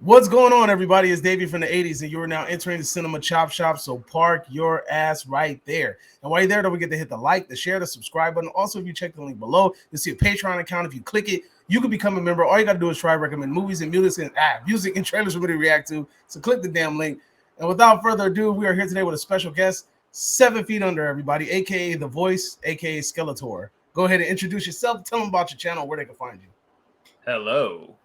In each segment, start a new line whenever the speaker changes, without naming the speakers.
What's going on, everybody? It's Davey from the 80s, and you are now entering the Cinema Chop Shop, so park your ass right there. And while you're there, don't forget to hit the like, the share, the subscribe button. Also, if you check the link below, you'll see a Patreon account. If you click it, you can become a member. All you got to do is try to recommend movies and music and trailers for me to react to. So click the damn link. And without further ado, we are here today with a special guest, 7 feet under, everybody, a.k.a. The Voice, a.k.a. Skeletor. Go ahead and introduce yourself. Tell them about your channel, where they can find you.
Hello.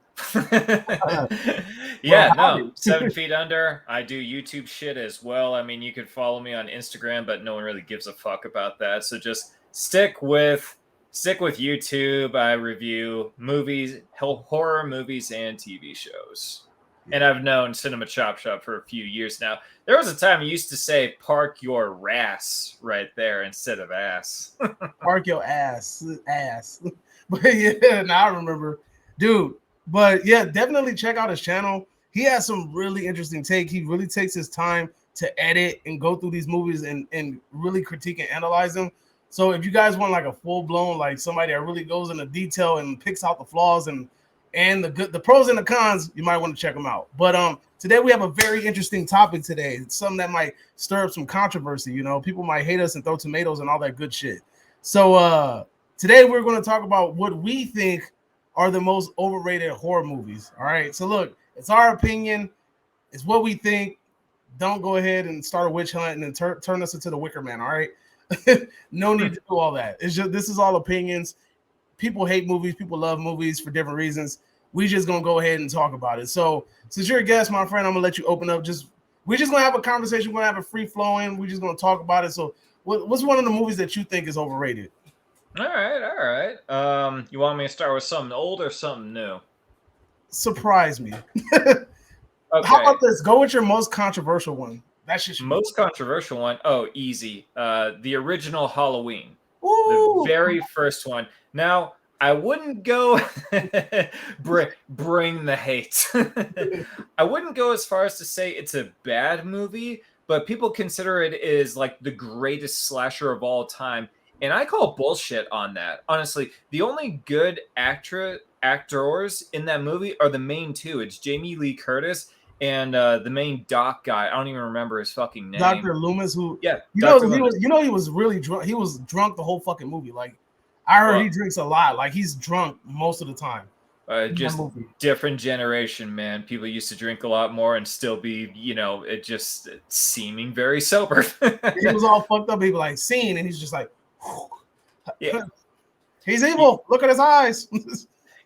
Well,
7 feet under. I do YouTube shit as well. I mean, you could follow me on Instagram, but no one really gives a fuck about that. So just stick with YouTube. I review movies, horror movies, and TV shows. And I've known Cinema Chop Shop for a few years now. There was a time you used to say "park your ass" right there instead of ass.
Park your ass. But yeah, now I remember, dude. But yeah, definitely check out his channel. He has some really interesting take. He really takes his time to edit and go through these movies and really critique and analyze them. So if you guys want like a full-blown, like somebody that really goes into detail and picks out the flaws and the pros and the cons, you might want to check them out. But today we have a very interesting topic today. It's something that might stir up some controversy. You know, people might hate us and throw tomatoes and all that good shit. So today we're going to talk about what we think are the most overrated horror movies. All right. So look, it's our opinion. It's what we think. Don't go ahead and start a witch hunt and then turn us into the Wicker Man. All right. No need to do all that. It's just, this is all opinions. People hate movies. People love movies for different reasons. We just going to go ahead and talk about it. So since you're a guest, my friend, I'm going to let you open up. We're just going to have a conversation. We're going to have a free flowing. We're just going to talk about it. So what's one of the movies that you think is overrated?
All right. You want me to start with something old or something new?
Surprise me.
Okay.
How about this? Go with your most controversial one. That's just
most controversial one. Oh, easy. The original Halloween.
Ooh.
The very first one. Now, I wouldn't go bring the hate. I wouldn't go as far as to say it's a bad movie, but people consider it is like the greatest slasher of all time. And I call bullshit on that. Honestly, the only good actors in that movie are the main two. It's Jamie Lee Curtis and the main doc guy. I don't even remember his fucking name.
Dr. Loomis, who he was really drunk. He was drunk the whole fucking movie. Like I heard he drinks a lot. Like he's drunk most of the time.
Just different generation, man. People used to drink a lot more and still be, it just seeming very sober.
He was all fucked up. He was like scene, and he's just like,
yeah,
he's evil. Look at his eyes.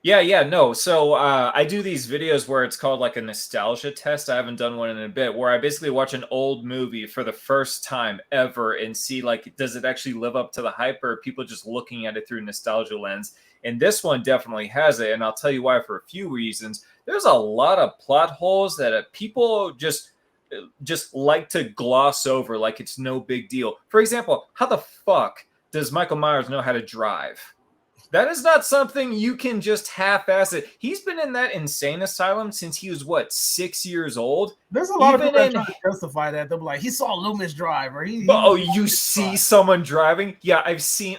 No. So I do these videos where it's called like a nostalgia test. I haven't done one in a bit, where I basically watch an old movie for the first time ever and see like, does it actually live up to the hype, or are people just looking at it through nostalgia lens? And this one definitely has it, and I'll tell you why for a few reasons. There's a lot of plot holes that people just like to gloss over like it's no big deal. For example, how the fuck does Michael Myers know how to drive? That is not something you can just half-ass it. He's been in that insane asylum since he was, 6 years old?
There's a lot of people that try to justify that. They'll be like, he saw Loomis drive. Or
you see someone driving? Yeah, I've seen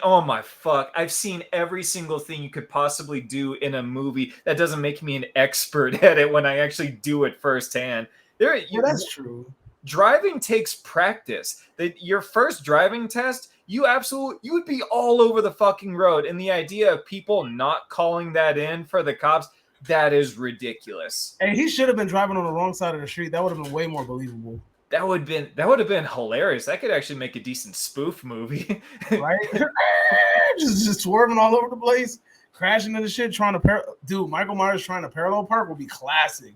every single thing you could possibly do in a movie. That doesn't make me an expert at it when I actually do it firsthand.
That's true.
Driving takes practice. Your first driving test, you would be all over the fucking road. And the idea of people not calling that in for the cops, that is ridiculous.
And he should have been driving on the wrong side of the street. That would have been way more believable.
That would have been hilarious. That could actually make a decent spoof movie.
Right? just swerving all over the place, crashing into shit, Michael Myers trying to parallel park would be classic.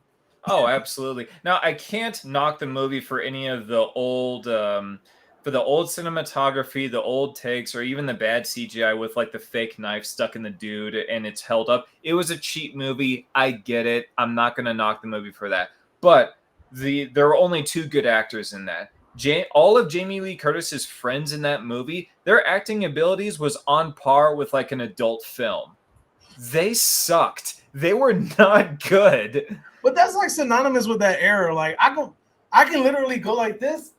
Oh, absolutely. Now, I can't knock the movie for any of the old cinematography, the old takes, or even the bad CGI with like the fake knife stuck in the dude and it's held up. It was a cheap movie. I get it. I'm not going to knock the movie for that. But there are only two good actors in that. All of Jamie Lee Curtis's friends in that movie, their acting abilities was on par with like an adult film. They sucked. They were not good.
But that's like synonymous with that era. Like I can literally go like this,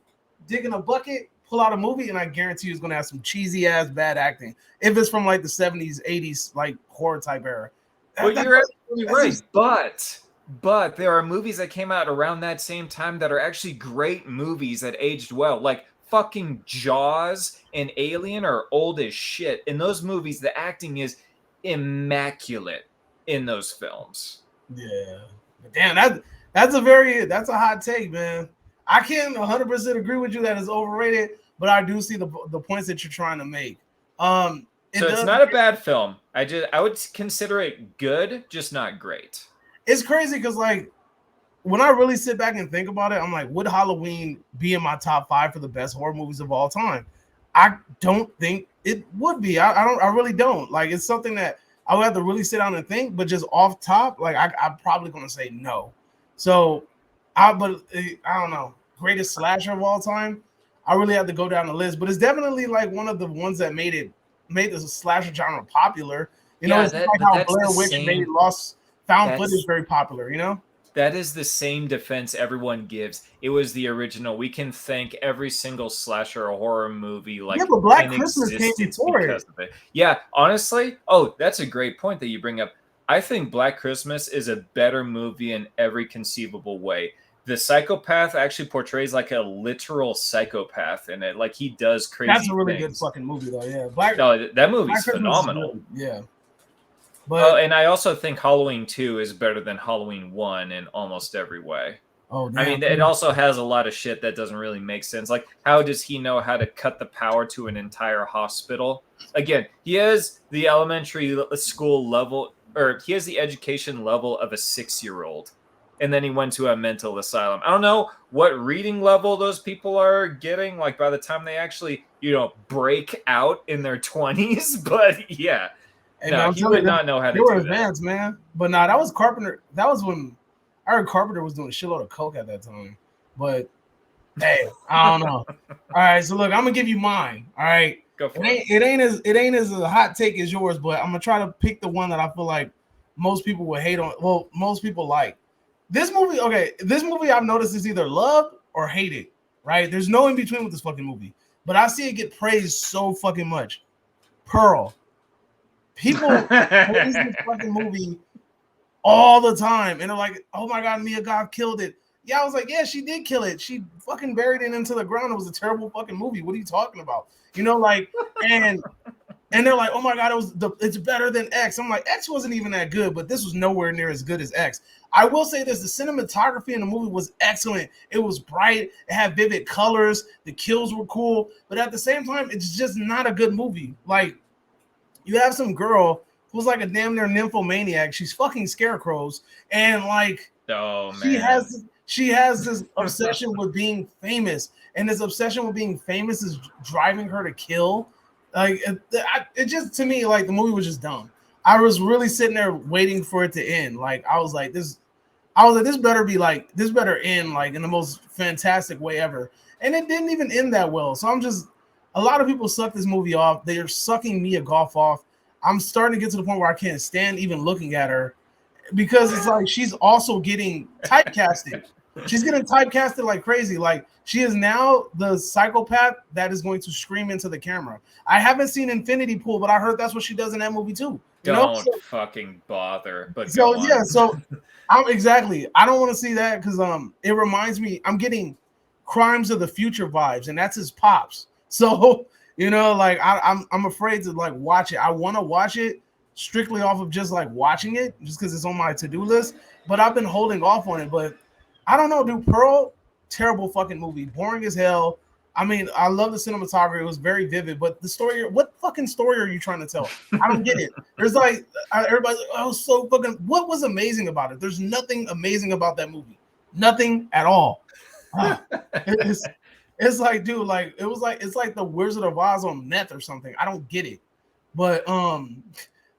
dig in a bucket, pull out a movie, and I guarantee you it's gonna have some cheesy ass bad acting. If it's from like the 70s, 80s, like horror type era.
Well, you're absolutely right. But But there are movies that came out around that same time that are actually great movies that aged well. Like fucking Jaws and Alien are old as shit. In those movies, the acting is immaculate in those films.
Yeah. But damn, that's a hot take, man. I can't 100% agree with you that it's overrated, but I do see the points that you're trying to make.
So it's not a bad film. I would consider it good, just not great.
It's crazy because like when I really sit back and think about it, I'm like, would Halloween be in my top 5 for the best horror movies of all time? I don't think it would be. I really don't. Like it's something that I would have to really sit down and think, but just off top, like I'm probably gonna say no. So I don't know. Greatest slasher of all time. I really have to go down the list, but it's definitely like one of the ones that made the slasher genre popular. You know, it's like how Blair Witch made Lost Found Footage very popular, you know?
That is the same defense everyone gives. It was the original. We can thank every single slasher or horror movie like
but Black Christmas came before
because of it. Yeah, honestly, that's a great point that you bring up. I think Black Christmas is a better movie in every conceivable way. The psychopath actually portrays like a literal psychopath in it. Like he does crazy things.
That's a really good fucking movie though, yeah.
That movie's phenomenal.
Yeah.
But and I also think Halloween 2 is better than Halloween 1 in almost every way.
Oh, damn.
I mean, it also has a lot of shit that doesn't really make sense. Like, how does he know how to cut the power to an entire hospital? Again, he has the elementary school level, or he has the education level of a 6-year-old. And then he went to a mental asylum. I don't know what reading level those people are getting, like, by the time they actually, break out in their 20s. But, yeah.
And
no, he would not know how to do that.
Advanced, man. But that was Carpenter. That was when I heard Carpenter was doing a shitload of coke at that time. But hey, I don't know. All right, so look, I'm gonna give you mine. All right,
go for it.
It ain't as a hot take as yours, but I'm gonna try to pick the one that I feel like most people would hate on. Well, most people like this movie. Okay, this movie I've noticed is either loved or hated. Right? There's no in between with this fucking movie. But I see it get praised so fucking much. Pearl. People praise this fucking movie all the time, and they're like, "Oh my god, Mia Goth killed it." Yeah, I was like, "Yeah, she did kill it. She fucking buried it into the ground. It was a terrible fucking movie. What are you talking about?" You know, like, and they're like, "Oh my god, it's better than X." I'm like, X wasn't even that good, but this was nowhere near as good as X. I will say this: the cinematography in the movie was excellent. It was bright. It had vivid colors. The kills were cool, but at the same time, it's just not a good movie. Like. You have some girl who's like a damn near nymphomaniac. She's fucking scarecrows, and like, she has this obsession with being famous, and this obsession with being famous is driving her to kill. Like, it just to me, like the movie was just dumb. I was really sitting there waiting for it to end. Like, I was like, this better end like in the most fantastic way ever, and it didn't even end that well. So a lot of people suck this movie off. They are sucking Mia Goth off. I'm starting to get to the point where I can't stand even looking at her because it's like she's also getting typecasted. She's getting typecasted like crazy. Like she is now the psychopath that is going to scream into the camera. I haven't seen Infinity Pool, but I heard that's what she does in that movie too.
Don't fucking bother. But
so yeah, so I don't want to see that because it reminds me I'm getting Crimes of the Future vibes, and that's his pops. So, like I'm afraid to like watch it. I want to watch it strictly off of just like watching it, just because it's on my to-do list. But I've been holding off on it. But I don't know, dude. Pearl, terrible fucking movie, boring as hell. I mean, I love the cinematography; it was very vivid. But the story, what fucking story are you trying to tell? I don't get it. There's like everybody's like, oh, so fucking. What was amazing about it? There's nothing amazing about that movie. Nothing at all. It's like, dude, like it's like the Wizard of Oz on meth or something. I don't get it. But well,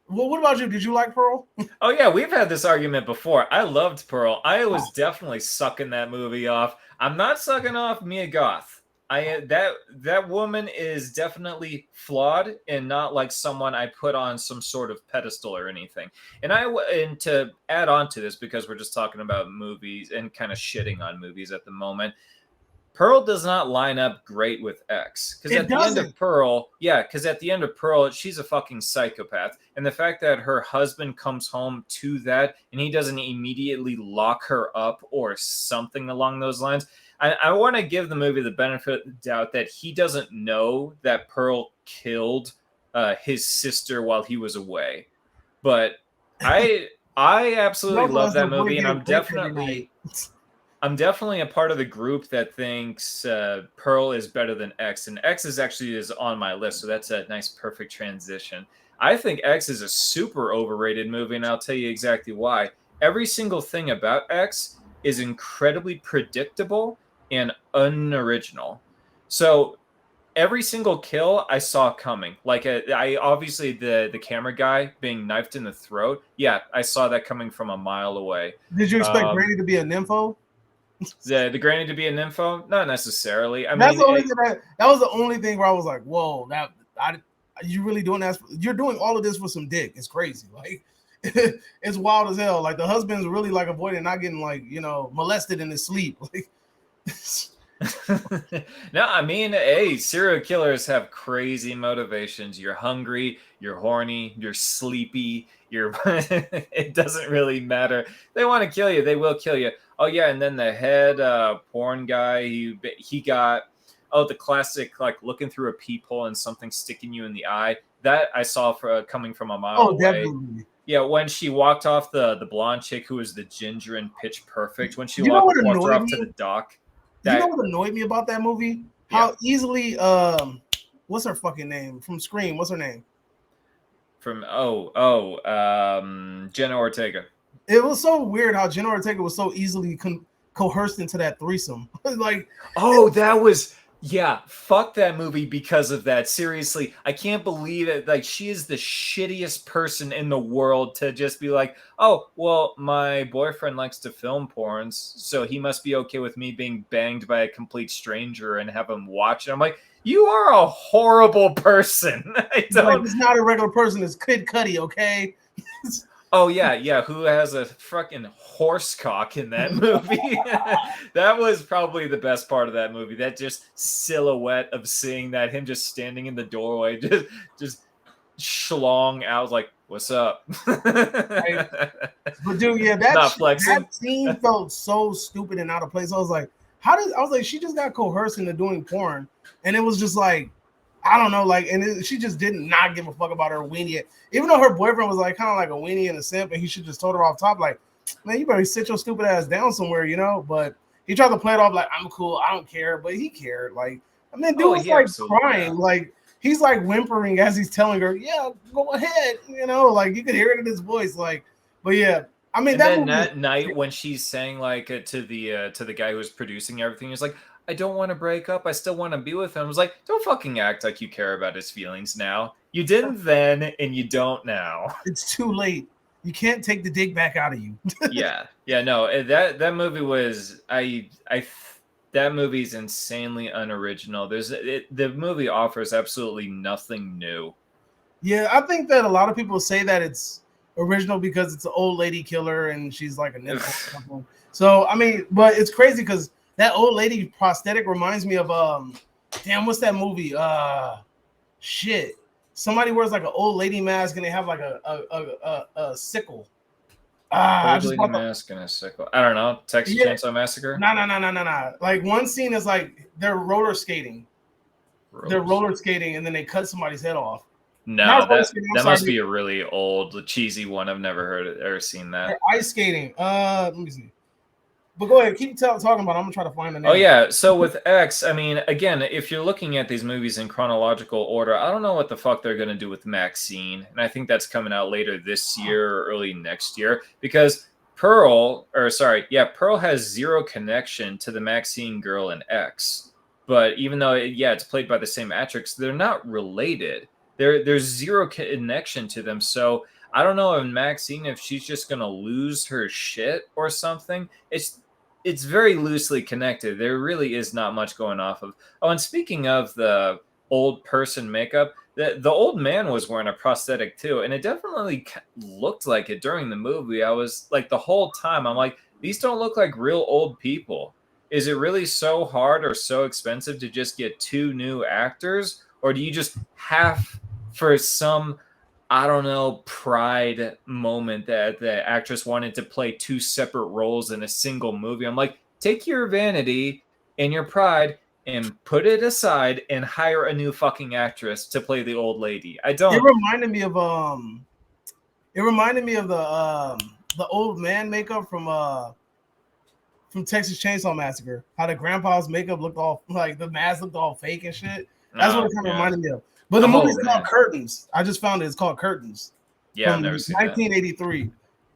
what about you? Did you like Pearl?
Oh yeah, we've had this argument before. I loved Pearl. I was definitely sucking that movie off. I'm not sucking off Mia Goth. That woman is definitely flawed and not like someone I put on some sort of pedestal or anything. And to add on to this, because we're just talking about movies and kind of shitting on movies at the moment. Pearl does not line up great with X, because
It
at the end of
doesn't.
Pearl, yeah, because at the end of Pearl, she's a fucking psychopath, and the fact that her husband comes home to that and he doesn't immediately lock her up or something along those lines. I want to give the movie the benefit of the doubt that he doesn't know that Pearl killed his sister while he was away, but I
He
absolutely
also
love
has to
that
avoid
movie, and
getting raped every night.
I'm definitely a part of the group that thinks Pearl is better than X, and X is actually is on my list, so that's a nice, perfect transition. I think X is a super overrated movie, and I'll tell you exactly why. Every single thing about X is incredibly predictable and unoriginal. So every single kill I saw coming. Like I obviously the camera guy being knifed in the throat. Yeah, I saw that coming from a mile away.
Did you expect
Um,
Granny to be a nympho?
the granny to be a nympho? Not necessarily. I
That's
mean,
the only thing that was the only thing where I was like, "Whoa, that you really doing that? You're doing all of this for some dick? It's crazy. Like, it's wild as hell. Like the husband's really like avoiding not getting like molested in his sleep. Like,
no, I mean, hey, serial killers have crazy motivations. You're hungry, you're horny, you're sleepy, you're it doesn't really matter. They want to kill you, they will kill you. Oh yeah, and then the head porn guy, he got the classic like looking through a peephole and something sticking you in the eye. That I saw coming from a mile
oh,
away.
definitely.
Yeah, when she walked off the blonde chick who was the ginger in Pitch Perfect, when she
You know what
walked her
annoyed
off to the
me?
dock.
You know
That
what annoyed me about that movie?
yeah.
How easily what's her fucking name from Scream? What's her name?
From Jenna Ortega.
It was so weird how Jenna Ortega was so easily coerced into that threesome. Like,
Oh, that was yeah, fuck that movie because of that. Seriously, I can't believe it. Like, she is the shittiest person in the world to just be like, oh, well, my boyfriend likes to film porns, so he must be okay with me being banged by a complete stranger and have him watch it. I'm like, you are a horrible person. I
like
don't
it's not a regular person. It's Kid Cudi, okay?
Oh yeah, yeah. Who has a fucking horse cock in that movie? That was probably the best part of that movie. That just silhouette of seeing that him just standing in the doorway, just schlong out like, "What's up?"
Right? But dude, yeah,
Not flexing.
that scene felt so stupid and out of place. I was like, I was like, she just got coerced into doing porn, and it was just like, I don't know, like, she just did not give a fuck about her weenie, even though her boyfriend was like kind of like a weenie and a simp, and he should just told her off top, like, man, you better sit your stupid ass down somewhere, But he tried to play it off like I'm cool, I don't care, but he cared. Like, I mean, dude
Oh,
was
he
like
absolutely.
crying,
Yeah.
like he's like whimpering as he's telling her, yeah, go ahead, like you could hear it in his voice, like, but yeah, I mean
And
that
then
movie.
that night when she's saying like to the guy who was producing everything, he's like, I don't want to break up. I still want to be with him. I was like, don't fucking act like you care about his feelings now. You didn't then, and you don't now.
It's too late. You can't take the dig back out of you.
Yeah, yeah, no, that movie was that movie's insanely unoriginal. The movie offers absolutely nothing new.
Yeah, I think that a lot of people say that it's original because it's an old lady killer and she's like a nympho or something. So I mean, but it's crazy because that old lady prosthetic reminds me of damn, what's that movie? Shit. Somebody wears like an old lady mask and they have like a sickle. I
Old
just
lady
bought the
mask and a sickle. I don't know. Texas
yeah.
Chainsaw Massacre.
No. Like one scene is like they're roller skating. They're
Roller
roller
skate.
skating and then they cut somebody's head off.
No,
Not roller skating. I'm
that must
sorry.
be a really old, cheesy one. I've never heard it or seen
They're
that.
ice skating. Let me see. But go ahead, keep talking about it. I'm gonna try to find the
Oh
name.
yeah, so with X, I mean, again, if you're looking at these movies in chronological order, I don't know what the fuck they're gonna do with Maxine, and I think that's coming out later this year or early next year because Pearl has zero connection to the Maxine girl in X. But even though it's played by the same actress, they're not related. There's zero connection to them. So I don't know if Maxine, if she's just gonna lose her shit or something. It's very loosely connected. There really is not much going off of. Oh, and speaking of the old person makeup, the old man was wearing a prosthetic too, and it definitely looked like it during the movie. I was like the whole time, I'm like, these don't look like real old people. is it really so hard or so expensive to just get 2 new actors? Or do you just have, for some, I don't know, pride moment that the actress wanted to play 2 separate roles in a single movie? I'm like, take your vanity and your pride and put it aside and hire a new fucking actress to play the old lady. I
It
don't.
reminded me of the old man makeup from Texas Chainsaw Massacre. How the grandpa's makeup looked all like the mask looked all fake and shit. That's what
Oh,
it kind of
yeah.
reminded me of. But the
Oh,
movie's
man.
called Curtains. I just found it. It's called Curtains
Yeah, I've
from
never seen that.
1983.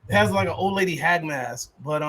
It has like an old lady hag mask. But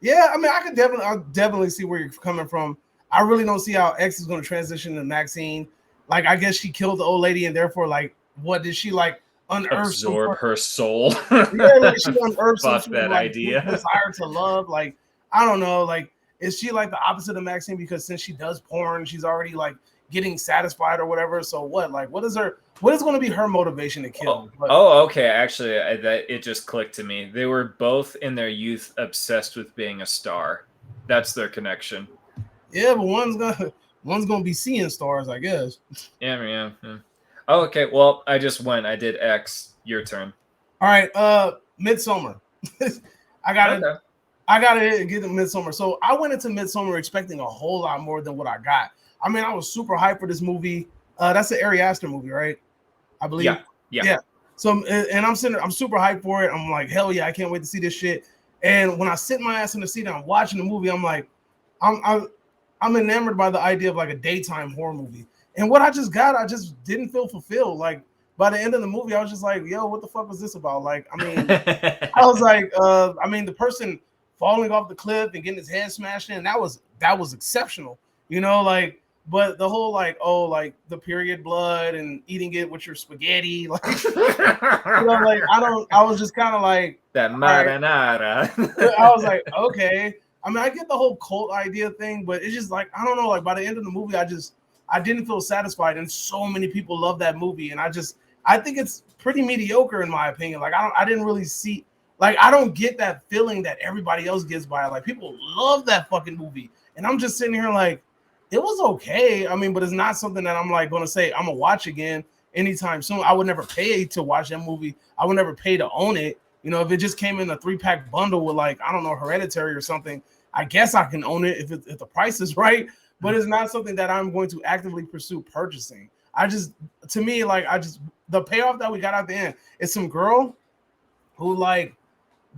yeah, I mean, I definitely see where you're coming from. I really don't see how X is going to transition to Maxine. Like, I guess she killed the old lady, and therefore, like, what did she like unearth some?
Absorb her soul.
Yeah, like she unearthed some
Fuck
sort of
that
like
idea.
desire to love. Like, I don't know. Like, is she like the opposite of Maxine? Because since she does porn, she's already like getting satisfied or whatever. So what? Like, what is going to be her motivation to kill?
Okay. Actually, that it just clicked to me. They were both in their youth obsessed with being a star. That's their connection.
Yeah, but one's gonna be seeing stars, I guess.
Yeah. Oh, okay. Well, I just went. I did X. Your turn.
All right, Midsommar. I gotta
Okay.
get the Midsommar. So I went into Midsommar expecting a whole lot more than what I got. I mean, I was super hyped for this movie. That's the Ari Aster movie, right? I believe.
Yeah.
So, and I'm super hyped for it. I'm like, hell yeah, I can't wait to see this shit. And when I sit my ass in the seat and I'm watching the movie, I'm like, I'm enamored by the idea of like a daytime horror movie. And what I just got, I just didn't feel fulfilled. Like by the end of the movie, I was just like, yo, what the fuck was this about? Like, I mean, I was like, I mean, the person falling off the cliff and getting his head smashed in, that was exceptional, you know, like, but the whole like, oh, like the period blood and eating it with your spaghetti, like, you know, like I was just kind of like
that marinara.
I was like, okay. I mean, I get the whole cult idea thing, but it's just like, I don't know, like by the end of the movie, I didn't feel satisfied. And so many people love that movie. And I think it's pretty mediocre in my opinion. Like, I didn't really see, like, I don't get that feeling that everybody else gets by it. Like, people love that fucking movie. And I'm just sitting here like, it was okay. I mean, but it's not something that I'm like going to say I'm going to watch again anytime soon. I would never pay to watch that movie. I would never pay to own it. You know, if it just came in a 3-pack bundle with like, I don't know, Hereditary or something, I guess I can own it if the price is right, but it's not something that I'm going to actively pursue purchasing. The payoff that we got at the end is some girl who like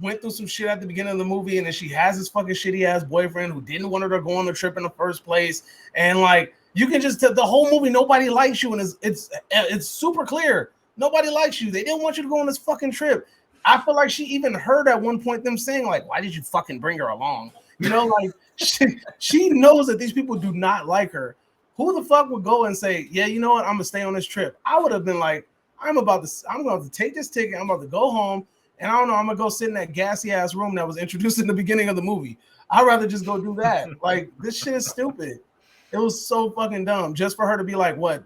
went through some shit at the beginning of the movie, and then she has this fucking shitty ass boyfriend who didn't want her to go on the trip in the first place, and like you can just tell the whole movie nobody likes you, and it's super clear nobody likes you. They didn't want you to go on this fucking trip. I feel like she even heard at one point them saying like, "Why did you fucking bring her along?" You know, like she knows that these people do not like her. Who the fuck would go and say, "Yeah, you know what? I'm gonna stay on this trip"? I would have been like, I'm going to take this ticket. I'm about to go home, and I don't know. I'm gonna go sit in that gassy ass room that was introduced in the beginning of the movie. I'd rather just go do that. Like this shit is stupid. It was so fucking dumb. Just for her to be like, what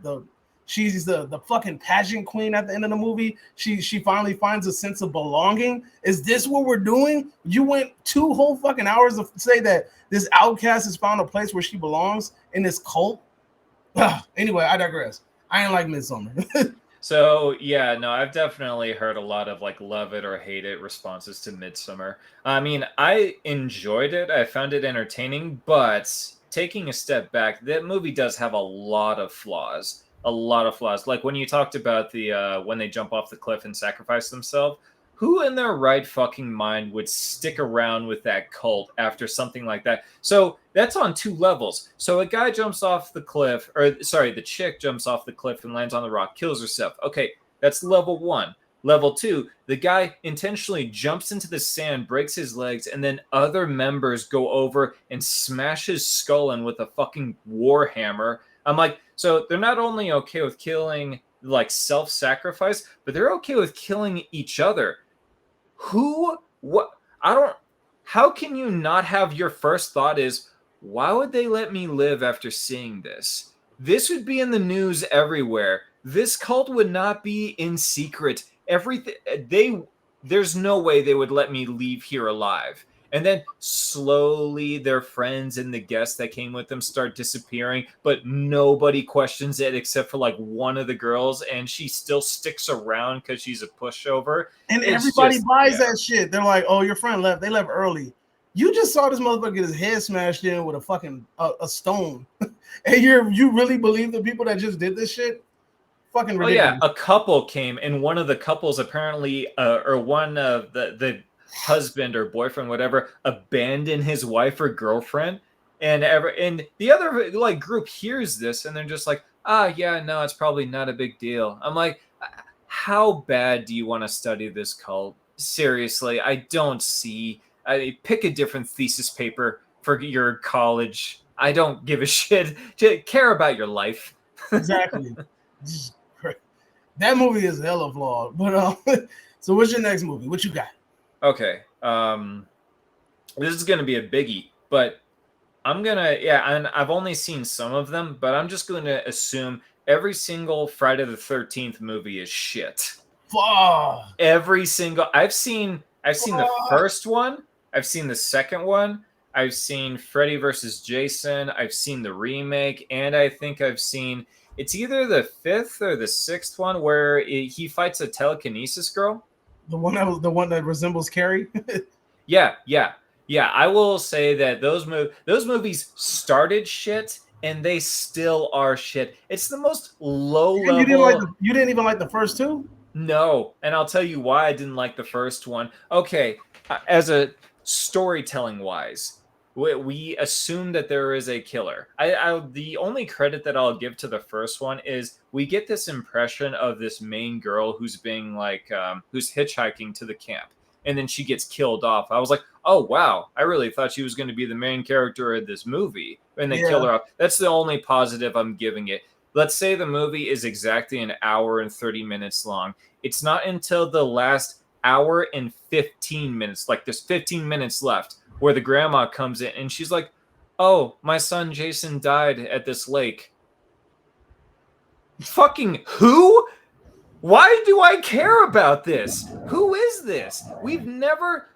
she's the fucking pageant queen at the end of the movie. She finally finds a sense of belonging. Is this what we're doing? You went 2 whole fucking hours to say that this outcast has found a place where she belongs in this cult. Anyway, I digress. I ain't like Midsommar.
So yeah, no, I've definitely heard a lot of like love it or hate it responses to Midsommar. I mean, I enjoyed it. I found it entertaining, but taking a step back, that movie does have a lot of flaws. A lot of flaws. Like when you talked about the when they jump off the cliff and sacrifice themselves, who in their right fucking mind would stick around with that cult after something like that? So that's on 2 levels. So a guy jumps off the cliff, or sorry, the chick jumps off the cliff and lands on the rock, kills herself. Okay, that's level 1. Level 2, the guy intentionally jumps into the sand, breaks his legs, and then other members go over and smash his skull in with a fucking war hammer. I'm like, so they're not only okay with killing, like self-sacrifice, but they're okay with killing each other. How can you not have your first thought is, why would they let me live after seeing this? This would be in the news everywhere. This cult would not be in secret. There's no way they would let me leave here alive. And then slowly their friends and the guests that came with them start disappearing, but nobody questions it except for like one of the girls, and she still sticks around because she's a pushover.
And
It's
everybody
just,
buys
yeah.
that shit. They're like, "Oh, your friend left. They left early. You just saw this motherfucker get his head smashed in with a fucking a stone, and you really believe the people that just did this shit? Fucking
Oh yeah,
ridiculous."
a couple came, and one of the couples apparently, or one of the husband or boyfriend, whatever, abandoned his wife or girlfriend, and the other like group hears this, and they're just like, yeah, no, it's probably not a big deal. I'm like, how bad do you want to study this cult? Seriously, I don't see. I pick a different thesis paper for your college. I don't give a shit. To care about your life.
Exactly. That movie is hella flawed. But so what's your next movie? What you got?
Okay. This is gonna be a biggie, but I'm gonna, yeah, and I've only seen some of them, but I'm just gonna assume every single Friday the 13th movie is shit.
Fuck.
Every single I've seen the
Fuck.
first one, I've seen the second one, I've seen Freddy versus Jason, I've seen the remake, and I think I've seen it's either the fifth or the sixth one where he fights a telekinesis girl.
The one that resembles Carrie.
Yeah, yeah, yeah. I will say that those movies started shit, and they still are shit. It's the most low
You didn't like
level.
you didn't even like the first two?
No, and I'll tell you why I didn't like the first one. Okay, as a storytelling wise, we assume that there is a killer. The only credit that I'll give to the first one is we get this impression of this main girl who's being like who's hitchhiking to the camp, and then she gets killed off. I was like, oh wow, I really thought she was going to be the main character of this movie, and they kill
Yeah.
her off. That's the only positive I'm giving it. Let's say the movie is exactly an hour and 30 minutes long. It's not until the last hour and 15 minutes, like there's 15 minutes left, where the grandma comes in and she's like, oh, my son Jason died at this lake. Fucking who? Why do I care about this? Who is this?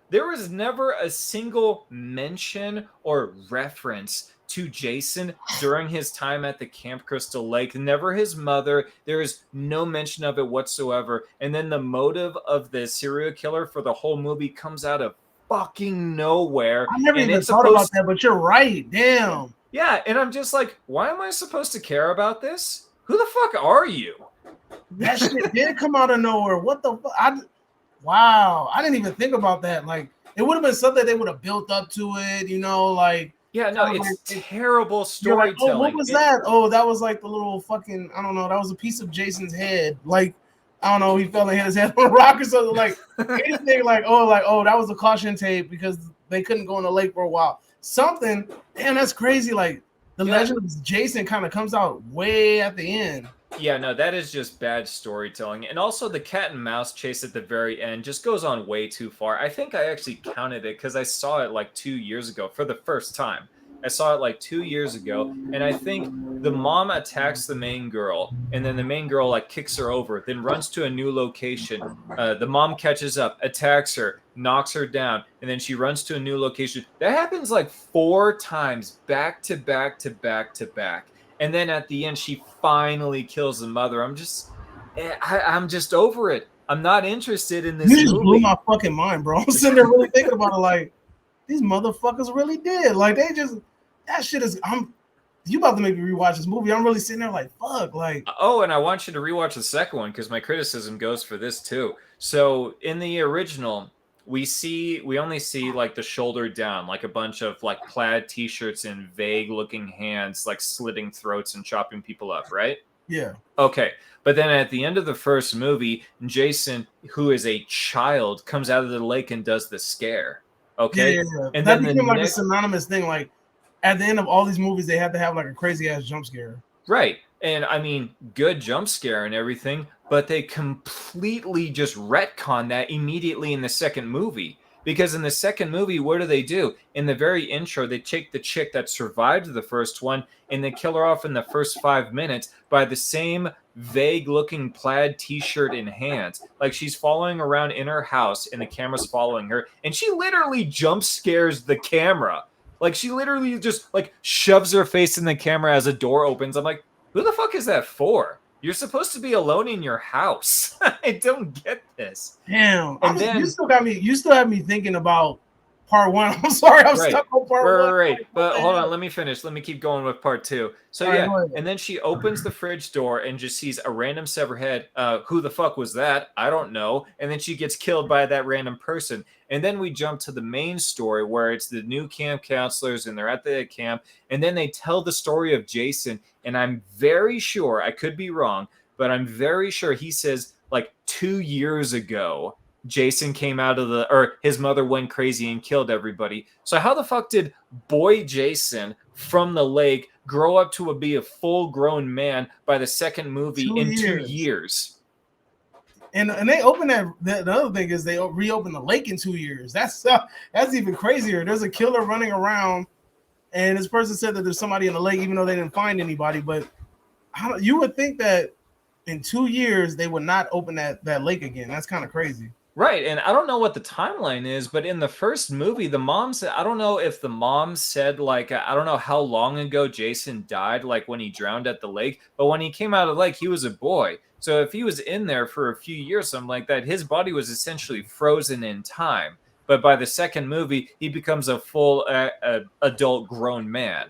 There was never a single mention or reference to Jason during his time at the Camp Crystal Lake. Never his mother. There is no mention of it whatsoever. And then the motive of the serial killer for the whole movie comes out of fucking nowhere.
I never
And
even
it's
thought about
supposed,
that, but you're right. Damn.
yeah. And I'm just like, why am I supposed to care about this? Who the fuck are you?
That shit did come out of nowhere. What the fuck? Wow. I didn't even think about that. Like, it would have been something they would have built up to it, like.
Yeah, no,
Like,
it's terrible
you're like, oh, what
storytelling.
was that? Oh, that was like the little fucking, I don't know, that was a piece of Jason's head. Like, I don't know, he fell and hit his head on a rock or something. Like, anything like, oh, that was a caution tape because they couldn't go in the lake for a while. Something, damn, that's crazy. Like, the legend of Jason kind of comes out way at the end.
Yeah, no, that is just bad storytelling. And also the cat and mouse chase at the very end just goes on way too far. I think I actually counted it because I saw it like 2 years ago for the first time. I saw it like 2 years ago, and I think the mom attacks the main girl, and then the main girl like kicks her over, then runs to a new location. The mom catches up, attacks her, knocks her down, and then she runs to a new location. That happens like 4 times back to back to back to back. And then at the end, she finally kills the mother. I'm just over it. I'm not interested in this
You just blew
movie.
my fucking mind, bro. I'm sitting there really thinking about it. Like, these motherfuckers really did. Like, that shit is. You about to make me rewatch this movie. I'm really sitting there like, fuck. Like,
Oh, and I want you to rewatch the second one because my criticism goes for this too. So in the original, we only see like the shoulder down, like a bunch of like plaid t-shirts and vague looking hands like slitting throats and chopping people up, right?
yeah.
Okay. But then at the end of the first movie, Jason, who is a child, comes out of the lake and does the scare. Okay.
Yeah.
And
That
then
became like a synonymous thing. Like, at the end of all these movies, they have to have like a crazy ass jump scare.
right. And I mean, good jump scare and everything, but they completely just retcon that immediately in the second movie. Because in the second movie, what do? In the very intro, they take the chick that survived the first one and they kill her off in the first 5 minutes by the same vague looking plaid t-shirt in hands. Like she's following around in her house and the camera's following her, and she literally jump scares the camera. Like she literally just like shoves her face in the camera as a door opens. I'm like, who the fuck is that for? You're supposed to be alone in your house. I don't get this.
Damn.
And then
you still have me thinking about part one. I'm sorry, I'm stuck on part one.
Right. But hold on, let me finish. Let me keep going with part two. So
All right,
and then she opens the fridge door and just sees a random severed head. Who the fuck was that? I don't know. And then she gets killed by that random person. And then we jump to the main story where it's the new camp counselors and they're at the camp. And then they tell the story of Jason. And I'm very sure, I could be wrong, but I'm very sure he says like 2 years ago, Jason came out of or his mother went crazy and killed everybody. So how the fuck did boy Jason from the lake grow up to be a full-grown man by the second movie in 2 years?
And they open the other thing is they reopen the lake in 2 years. That's even crazier. There's a killer running around, and this person said that there's somebody in the lake, even though they didn't find anybody. But you would think that in 2 years they would not open that lake again. That's kind of crazy.
Right, and I don't know what the timeline is, but in the first movie, the mom said, I don't know if the mom said, like, I don't know how long ago Jason died, like when he drowned at the lake, but when he came out of the lake, he was a boy. So if he was in there for a few years, something like that, his body was essentially frozen in time. But by the second movie, he becomes a full adult grown man.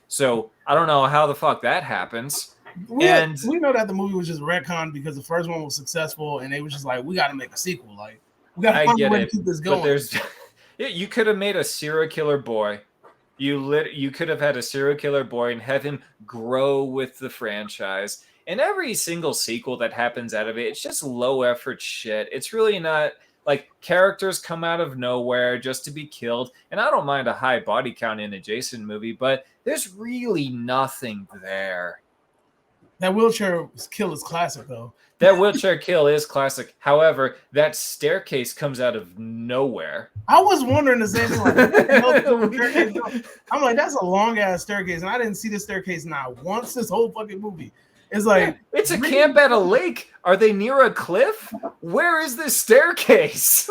So I don't know how the fuck that happens.
We know that the movie was just retconned because the first one was successful, and they were just like, we got to make a sequel. Like, we got to find a way to keep this going.
But you could have made a serial killer boy. You could have had a serial killer boy and have him grow with the franchise. And every single sequel that happens out of it, it's just low effort shit. It's really not like characters come out of nowhere just to be killed. And I don't mind a high body count in a Jason movie, but there's really nothing there.
That wheelchair kill is classic, though.
That wheelchair kill is classic. However, that staircase comes out of nowhere.
I was wondering the same thing. Like, I'm like, that's a long ass staircase, and I didn't see the staircase not once this whole fucking movie. It's like
it's a camp at a lake. Are they near a cliff? Where is this staircase?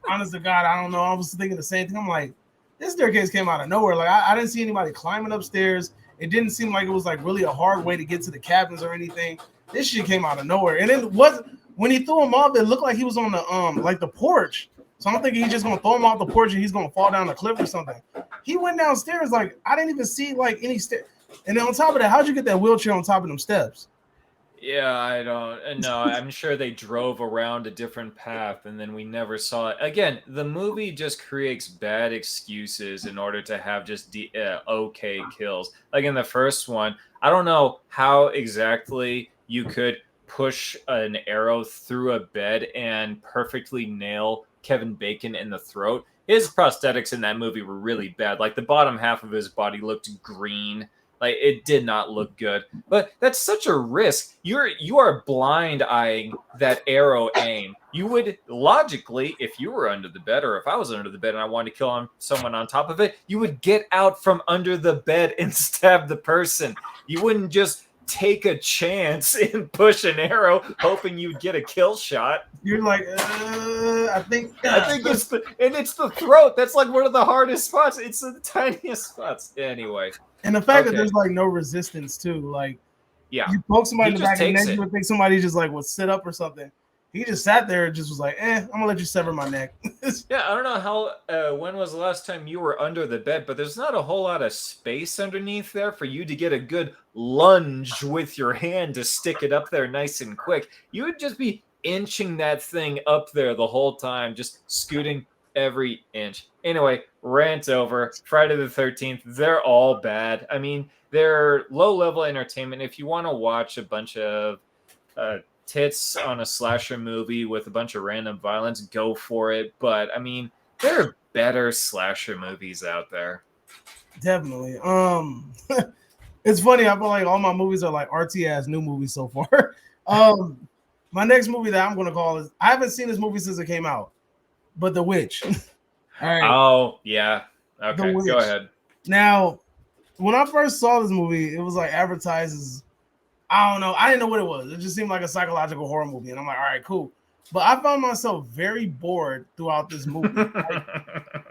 Honest to God, I don't know. I was thinking the same thing. I'm like, this staircase came out of nowhere. Like I didn't see anybody climbing upstairs. It didn't seem like it was like really a hard way to get to the cabins or anything. This shit came out of nowhere. And it was when he threw him off, it looked like he was on the like the porch. So I'm thinking he's just gonna throw him off the porch and he's gonna fall down the cliff or something. He went downstairs like I didn't even see like any stairs. And then on top of that, how'd you get that wheelchair on top of them steps?
Yeah, I don't know. I'm sure they drove around a different path and then we never saw it. Again, the movie just creates bad excuses in order to have just okay kills. Like in the first one, I don't know how exactly you could push an arrow through a bed and perfectly nail Kevin Bacon in the throat. His prosthetics in that movie were really bad. Like the bottom half of his body looked green. Like it did not look good, but that's such a risk. You are blind eyeing that arrow aim. You would logically, if you were under the bed, or if I was under the bed and I wanted to kill someone on top of it, you would get out from under the bed and stab the person. You wouldn't just take a chance and push an arrow hoping you'd get a kill shot.
You're like, I think
it's the throat. That's like one of the hardest spots. It's the tiniest spots. Anyway.
And the fact that there's like no resistance too, like you poke somebody in the back of the neck, you would think somebody just like would sit up or something. He just sat there and just was like, I'm gonna let you sever my neck.
Yeah, I don't know how when was the last time you were under the bed, but there's not a whole lot of space underneath there for you to get a good lunge with your hand to stick it up there nice and quick. You would just be inching that thing up there the whole time, just scooting every inch. Anyway, rant over. Friday the 13th, they're all bad. I mean, they're low-level entertainment. If you want to watch a bunch of tits on a slasher movie with a bunch of random violence, go for it. But, I mean, there are better slasher movies out there.
Definitely. It's funny. I feel like all my movies are like artsy-ass new movies so far. My next movie that I'm going to call is, I haven't seen this movie since it came out, but The Witch. All right,
Oh, yeah.
The
Okay, go
Witch.
ahead.
Now, when I first saw this movie, it was like advertised as, I don't know, I didn't know what it was. It just seemed like a psychological horror movie, and I'm like, all right, cool. But I found myself very bored throughout this movie.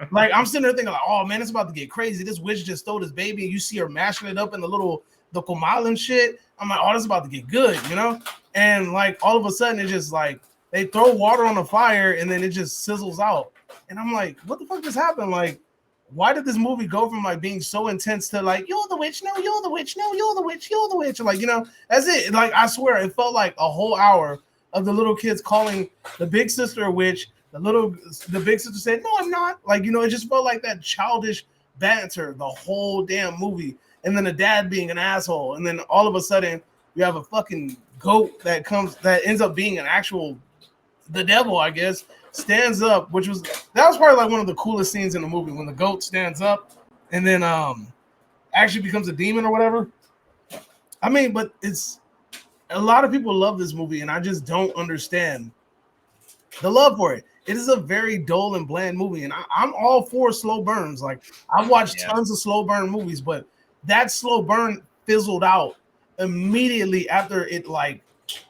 Like I'm sitting there thinking, like, oh man, it's about to get crazy. This witch just stole this baby, and you see her mashing it up in the comal and shit. I'm like, oh, this is about to get good, you know? And like all of a sudden, it's just like they throw water on the fire and then it just sizzles out. And I'm like, what the fuck just happened? Like, why did this movie go from like being so intense to like, you're the witch, no, you're the witch, no, you're the witch, you're the witch? Like, you know, that's it. Like, I swear, it felt like a whole hour of the little kids calling the big sister a witch. The big sister said, no, I'm not. Like, you know, it just felt like that childish banter the whole damn movie. And then the dad being an asshole. And then all of a sudden, you have a fucking goat that ends up being the devil, I guess, stands up, that was probably like one of the coolest scenes in the movie when the goat stands up and then actually becomes a demon or whatever. I mean, but it's a lot of people love this movie, and I just don't understand the love for it. It is a very dull and bland movie, and I'm all for slow burns. Like I've watched tons of slow burn movies, but that slow burn fizzled out immediately after it like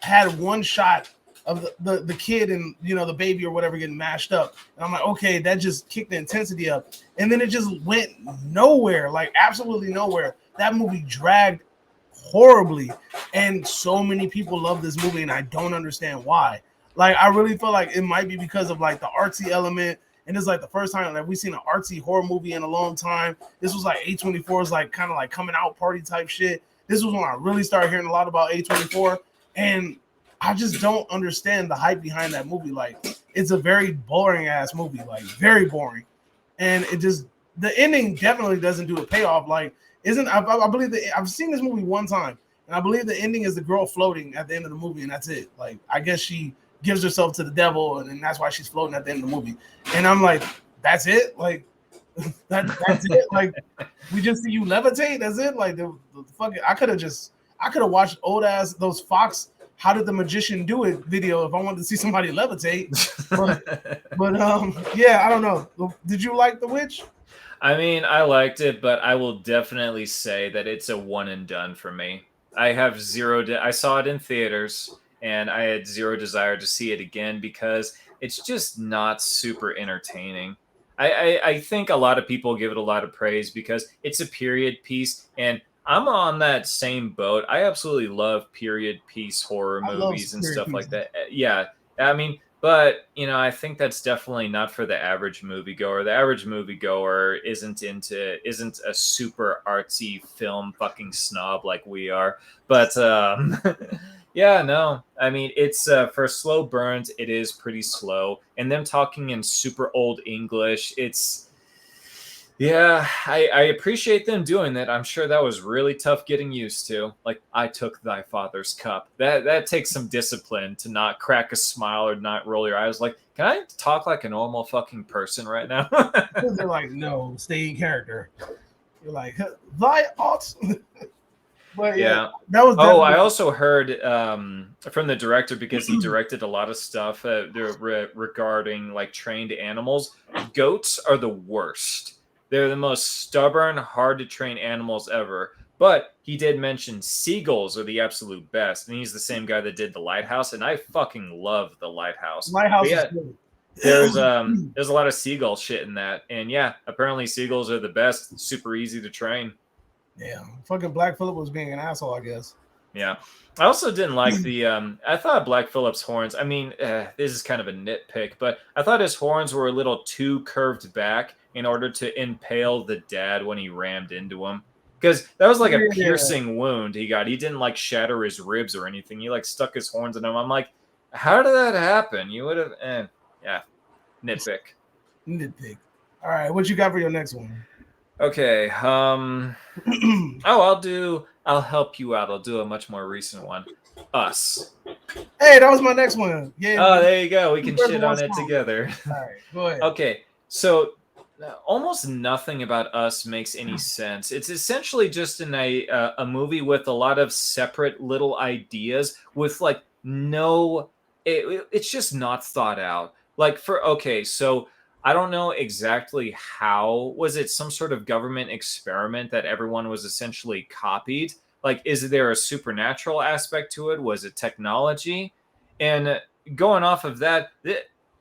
had one shot of the kid and, you know, the baby or whatever getting mashed up. And I'm like, okay, that just kicked the intensity up. And then it just went nowhere, like absolutely nowhere. That movie dragged horribly. And so many people love this movie, and I don't understand why. Like, I really feel like it might be because of like the artsy element. And it's like the first time that we've seen an artsy horror movie in a long time. This was like A24's like kind of like coming out party type shit. This was when I really started hearing a lot about A24. And I just don't understand the hype behind that movie. Like, it's a very boring ass movie, like very boring. And the ending definitely doesn't do a payoff. Like, I believe that I've seen this movie one time, and I believe the ending is the girl floating at the end of the movie, and that's it. Like, I guess she gives herself to the devil, and that's why she's floating at the end of the movie. And I'm like, that's it? Like, that's it? Like, we just see you levitate? That's it? Like, the fucking, I could have watched old ass, those Fox How Did the Magician Do It video if I wanted to see somebody levitate. But yeah, I don't know. Did you like The Witch?
I mean, I liked it, but I will definitely say that it's a one and done for me. I have I saw it in theaters, and I had zero desire to see it again because it's just not super entertaining. I think a lot of people give it a lot of praise because it's a period piece, and I'm on that same boat. I absolutely love period piece horror movies and stuff like that. Yeah, I mean, but you know, I think that's definitely not for the average moviegoer. The average moviegoer isn't a super artsy film fucking snob like we are. But yeah, no, I mean, it's for slow burns, it is pretty slow, and them talking in super old English, it's. Yeah, I appreciate them doing that. I'm sure that was really tough getting used to. Like, I took thy father's cup. That takes some discipline to not crack a smile or not roll your eyes. Like, can I talk like a normal fucking person right now?
They're like, no, stay in character. You're like, thy ought. But yeah, that was.
Oh, I also heard from the director, because he directed a lot of stuff regarding like trained animals. Goats are the worst. They're the most stubborn, hard to train animals ever. But he did mention seagulls are the absolute best, and he's the same guy that did The Lighthouse, and I fucking love The Lighthouse.
Lighthouse is good.
There's a lot of seagull shit in that, and yeah, apparently seagulls are the best. Super easy to train.
Yeah, fucking Black Phillip was being an asshole, I guess.
Yeah. I also didn't like the I thought Black Phillip's horns, I mean, this is kind of a nitpick, but I thought his horns were a little too curved back in order to impale the dad when he rammed into him. Because that was like a piercing wound he got. He didn't like shatter his ribs or anything. He like stuck his horns in him. I'm like, how did that happen? You would have yeah. Nitpick.
All right, what you got for your next one?
Okay. I'll help you out. I'll do a much more recent one. Us.
Hey, that was my next one. Yeah.
Oh, there you go. We can shit on it together.
All right, go ahead.
Okay, so almost nothing about Us makes any sense. It's essentially just a movie with a lot of separate little ideas with like no. It's just not thought out. Like so I don't know exactly how. Was it some sort of government experiment that everyone was essentially copied? Like, is there a supernatural aspect to it? Was it technology? And going off of that,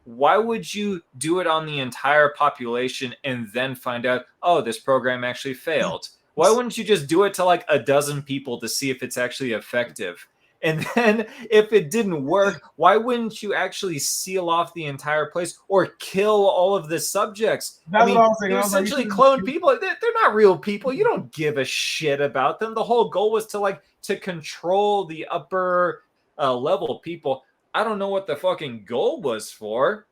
why would you do it on the entire population and then find out, oh, this program actually failed? Why wouldn't you just do it to like a dozen people to see if it's actually effective? And then if it didn't work, why wouldn't you actually seal off the entire place or kill all of the subjects?
That's
I
what
mean,
I was thinking.
they're
I was like,
essentially cloned people. They're not real people. You don't give a shit about them. The whole goal was to control the upper level people. I don't know what the fucking goal was for.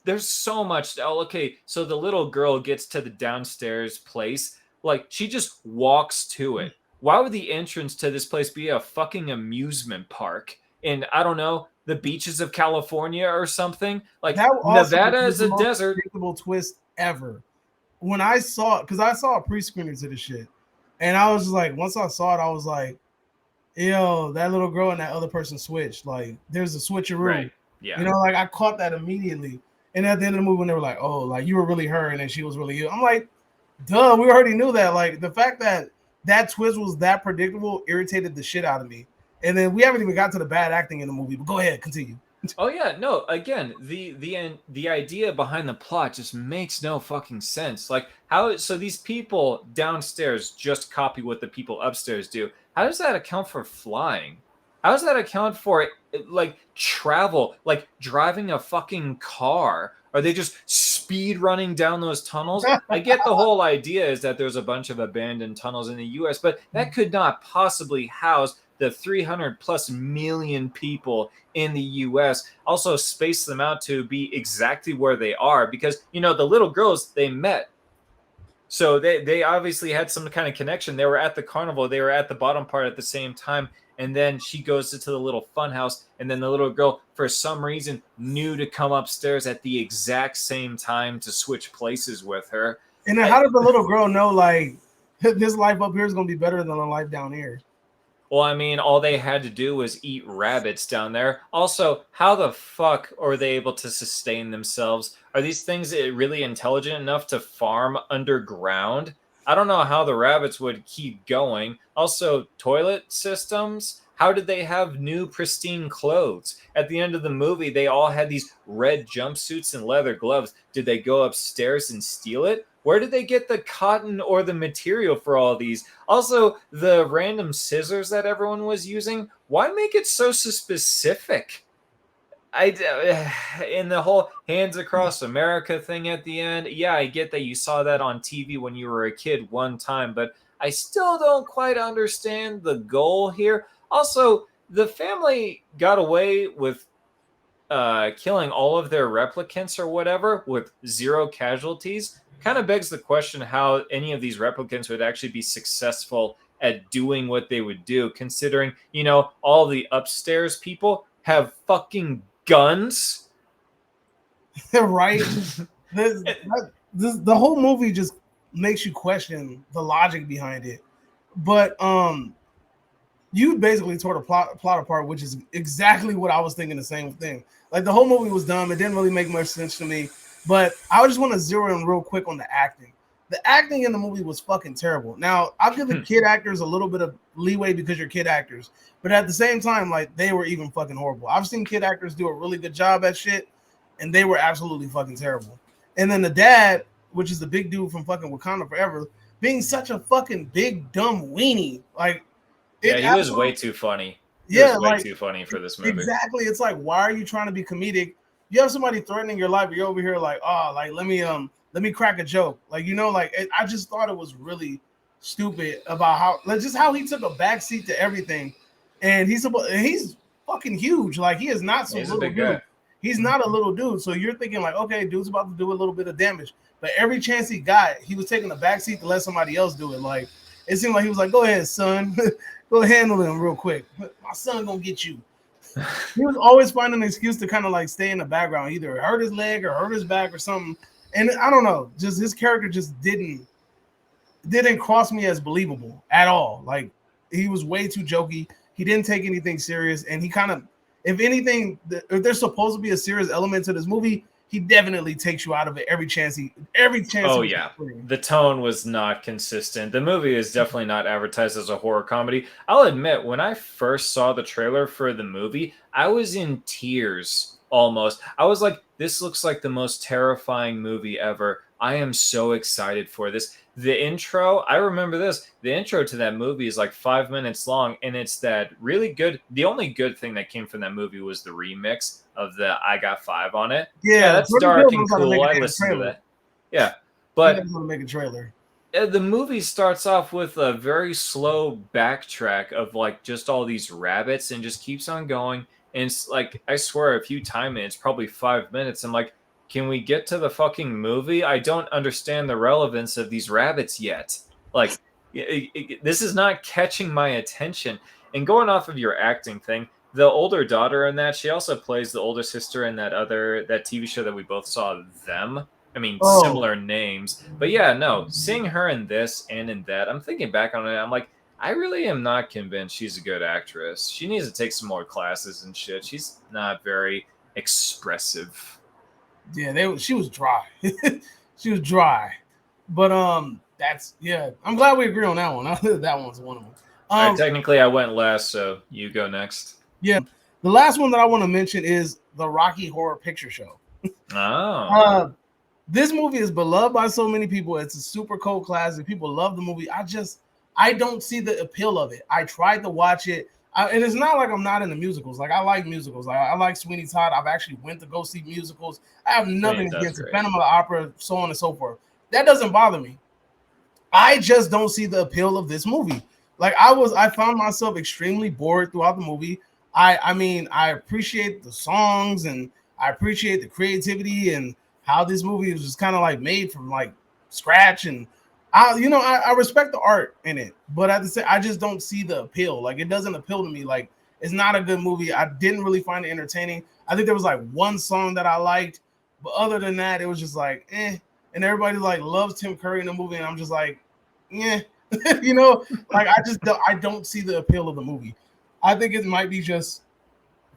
There's so much. Oh, okay, so the little girl gets to the downstairs place. Like, she just walks to it. Why would the entrance to this place be a fucking amusement park? And I don't know, the beaches of California or something? Like,
that also
Nevada
was
is
the
a
most
desert.
predictable twist ever. When I saw it, because I saw a pre-screener to the shit, and I was just like, once I saw it, I was like, yo, that little girl and that other person switched. Like, there's a switcheroo.
Right. Yeah.
You know, like I caught that immediately. And at the end of the movie, when they were like, oh, like you were really her and then she was really you. I'm like, duh, we already knew that. Like the fact that that twist was that predictable irritated the shit out of me. And then we haven't even got to the bad acting in the movie, but go ahead, continue.
Oh yeah, no. Again, the idea behind the plot just makes no fucking sense. Like, how? So these people downstairs just copy what the people upstairs do. How does that account for flying? How does that account for like travel, like driving a fucking car? Are they just speed running down those tunnels? I get the whole idea is that there's a bunch of abandoned tunnels in the US, but that could not possibly house the 300 plus million people in the US. Also space them out to be exactly where they are, because you know the little girls, they met, so they obviously had some kind of connection. They were at the carnival, they were at the bottom part at the same time, and then she goes into the little fun house, and then the little girl for some reason knew to come upstairs at the exact same time to switch places with her.
And then how did the little girl know like this life up here is gonna be better than the life down here?
Well, I mean, all they had to do was eat rabbits down there. Also, how the fuck are they able to sustain themselves? Are these things really intelligent enough to farm underground? I don't know how the rabbits would keep going. Also, toilet systems. How did they have new pristine clothes? At the end of the movie, they all had these red jumpsuits and leather gloves. Did they go upstairs and steal it? Where did they get the cotton or the material for all these? Also, the random scissors that everyone was using, why make it so specific? In the whole Hands Across America thing at the end, yeah, I get that you saw that on TV when you were a kid one time, but I still don't quite understand the goal here. Also, the family got away with killing all of their replicants or whatever with zero casualties. Kind of begs the question how any of these replicants would actually be successful at doing what they would do, considering, you know, all the upstairs people have fucking guns.
Right? The whole movie just makes you question the logic behind it. But you basically tore the plot apart, which is exactly what I was thinking. The same thing. Like the whole movie was dumb. It didn't really make much sense to me. But I just want to zero in real quick on the acting. The acting in the movie was fucking terrible. Now I'll give the kid actors a little bit of leeway because you're kid actors, but at the same time, like they were even fucking horrible. I've seen kid actors do a really good job at shit, and they were absolutely fucking terrible. And then the dad, which is the big dude from fucking Wakanda Forever, being such a fucking big dumb weenie, like.
Yeah, he was way too funny. He
was
way too funny for this movie.
Exactly. It's like, why are you trying to be comedic? You have somebody threatening your life, you're over here like, oh, like let me crack a joke. Like, you know, like I just thought it was really stupid about how he took a backseat to everything. And he's fucking huge. Like he is not some little dude. Guy. He's not a little dude. So you're thinking like, okay, dude's about to do a little bit of damage. But every chance he got, he was taking a backseat to let somebody else do it. Like it seemed like he was like, go ahead, son. Go handle him real quick. My son gonna get you. He was always finding an excuse to kind of like stay in the background, either hurt his leg or hurt his back or something. And I don't know, just his character just didn't cross me as believable at all. Like he was way too jokey. He didn't take anything serious, and he kind of, if anything, if there's supposed to be a serious element to this movie, he definitely takes you out of it every chance he
Oh yeah, the tone was not consistent. The movie is definitely not advertised as a horror comedy. I'll admit, when I first saw the trailer for the movie, I was in tears almost. I was like, this looks like the most terrifying movie ever. I am so excited for this. The intro, I remember this. The intro to that movie is like 5 minutes long, and it's that really good. The only good thing that came from that movie was the remix of the I Got Five on it. Yeah, that's dark and cool. I listened to that. Yeah, but
I'm gonna make a trailer.
The movie starts off with a very slow backtrack of like just all these rabbits and just keeps on going. And it's like, I swear, if you time it, it's probably 5 minutes. I'm like, can we get to the fucking movie? I don't understand the relevance of these rabbits yet. Like, this is not catching my attention. And going off of your acting thing, the older daughter in that, she also plays the older sister in that TV show that we both saw, Them. I mean, similar names. But yeah, no, seeing her in this and in that, I'm thinking back on it, I'm like, I really am not convinced she's a good actress. She needs to take some more classes and shit. She's not very expressive.
Yeah, she was dry. She was dry. But I'm glad we agree on that one. That one's one of them.
Right, technically, I went last, so you go next.
Yeah, the last one that I want to mention is the Rocky Horror Picture Show.
Oh.
This movie is beloved by so many people. It's a super cult classic. People love the movie. I don't see the appeal of it. I tried to watch it, and it's not like I'm not into musicals. Like I like musicals. I like Sweeney Todd. I've actually went to go see musicals. I have nothing against it. Phantom of the Opera, so on and so forth. That doesn't bother me. I just don't see the appeal of this movie. Like I found myself extremely bored throughout the movie. I mean, I appreciate the songs and I appreciate the creativity and how this movie was just kind of like made from like scratch, and I respect the art in it, but at the same, I just don't see the appeal. Like it doesn't appeal to me. Like it's not a good movie. I didn't really find it entertaining. I think there was like one song that I liked, but other than that, it was just like eh. And everybody like loves Tim Curry in the movie, and I'm just like, yeah, like I don't see the appeal of the movie. I think it might be just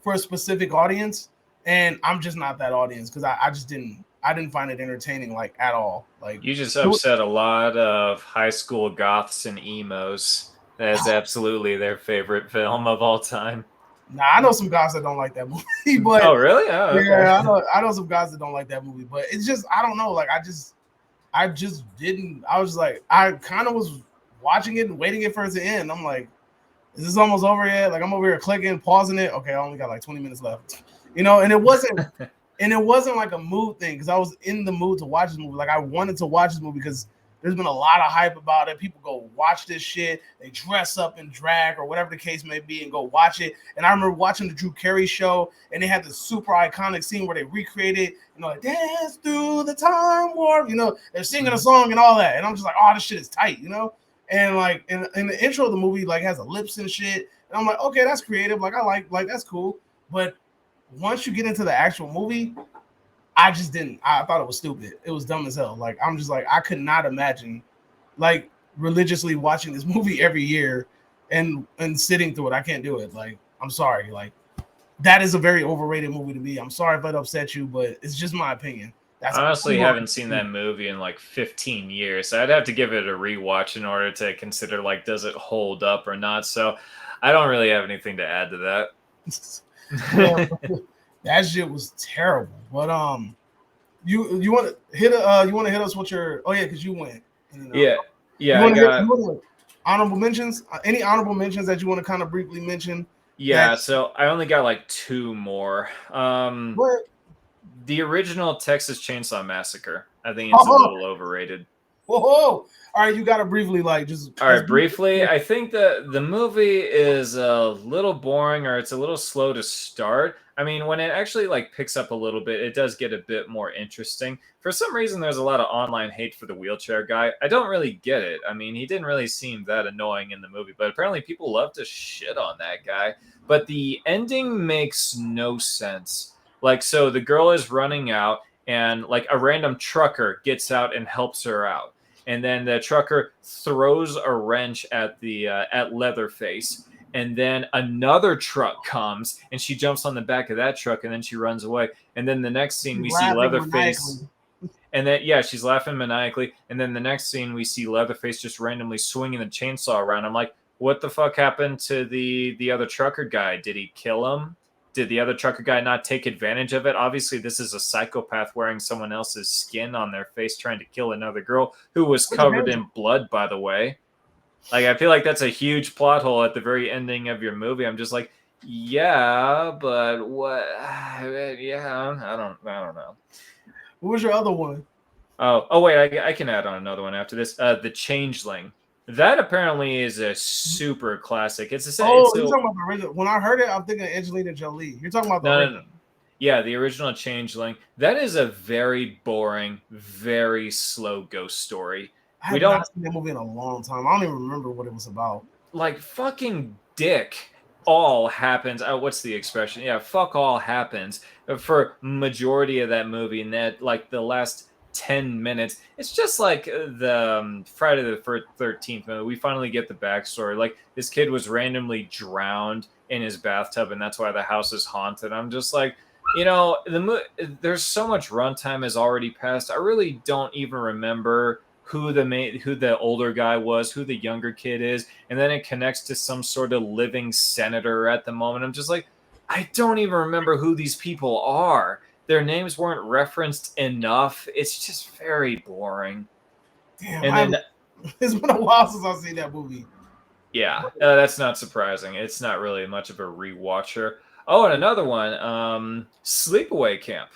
for a specific audience, and I'm just not that audience because I didn't find it entertaining like at all. Like
you just upset a lot of high school goths and emos. That's absolutely their favorite film of all time.
Nah, I know some guys that don't like that movie, but
oh really? Oh, okay.
Yeah, I know some guys that don't like that movie, but it's just I don't know. Like I just didn't. I was like I kind of was watching it and waiting it for it to end. I'm like, is this almost over yet? Like I'm over here clicking, pausing it. Okay, I only got like 20 minutes left. And it wasn't. And it wasn't like a mood thing because I was in the mood to watch this movie. Like I wanted to watch this movie because there's been a lot of hype about it. People go watch this shit. They dress up in drag or whatever the case may be and go watch it. And I remember watching the Drew Carey show and they had this super iconic scene where they recreated, like dance through the time warp. They're singing a song and all that. And I'm just like, oh, this shit is tight, And like in the intro of the movie, like has a lips and shit. And I'm like, okay, that's creative. Like I like that's cool. But once you get into the actual movie, I just didn't. I thought it was stupid. It was dumb as hell. Like I'm just like I could not imagine, like religiously watching this movie every year, and sitting through it. I can't do it. Like I'm sorry. Like that is a very overrated movie to me. I'm sorry if that upset you, but it's just my opinion.
I honestly haven't seen that movie in like 15 years. So I'd have to give it a rewatch in order to consider like does it hold up or not. So I don't really have anything to add to that.
Yeah, that shit was terrible. But you want to hit us with your because you went.
Yeah.
I got honorable mentions. Any honorable mentions that you want to kind of briefly mention?
Yeah, so I only got like two more.
What?
The original Texas Chainsaw Massacre. I think it's a little overrated.
Whoa! All right, you got to briefly
briefly. I think the movie is a little boring, or it's a little slow to start. I mean, when it actually like picks up a little bit, it does get a bit more interesting. For some reason, there's a lot of online hate for the wheelchair guy. I don't really get it. I mean, he didn't really seem that annoying in the movie, but apparently people love to shit on that guy. But the ending makes no sense. Like, so the girl is running out, and like a random trucker gets out and helps her out. And then the trucker throws a wrench at the at Leatherface, and then another truck comes and she jumps on the back of that truck and then she runs away. And then the next scene we see Leatherface. And then, yeah, she's laughing maniacally. And then the next scene, we see Leatherface just randomly swinging the chainsaw around. I'm like, what the fuck happened to the other trucker guy? Did he kill him? Did the other trucker guy not take advantage of it? Obviously, this is a psychopath wearing someone else's skin on their face trying to kill another girl who was covered in blood, by the way. Like, I feel like that's a huge plot hole at the very ending of your movie. I'm just like, yeah, but what? Yeah, I don't know.
What was your other one?
Oh wait, I can add on another one after this. The Changeling. That apparently is a super classic. It's a
you're talking about the original. When I heard it, I'm thinking Angelina Jolie. You're talking about the original.
No. Yeah, the original Changeling. That is a very boring, very slow ghost story.
I have not seen that movie in a long time. I don't even remember what it was about.
Like fucking dick. All happens. What's the expression? Yeah, fuck all happens for majority of that movie, and that like the last 10 minutes, it's just like the Friday the 13th movie. We finally get the backstory. Like this kid was randomly drowned in his bathtub, and that's why the house is haunted. I'm just like, you know, there's so much runtime has already passed. I really don't even remember who the older guy was, who the younger kid is, and then it connects to some sort of living senator at the moment. I'm just like, I don't even remember who these people are. Their names weren't referenced enough. It's just very boring.
Damn, and then it's been a while since I've seen that movie.
Yeah, that's not surprising. It's not really much of a rewatcher. Oh, and another one, Sleepaway Camp.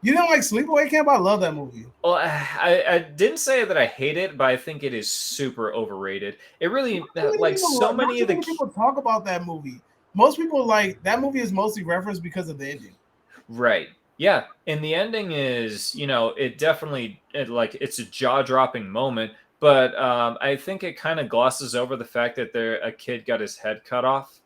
You didn't like Sleepaway Camp? I love that movie.
Well, I didn't say that I hate it, but I think it is super overrated. It really, like, so many of the
people talk about that movie. Most people like that movie is mostly referenced because of the ending.
Right. Yeah. And the ending is, you know, it definitely, it's a jaw-dropping moment, but I think it kind of glosses over the fact that a kid got his head cut off.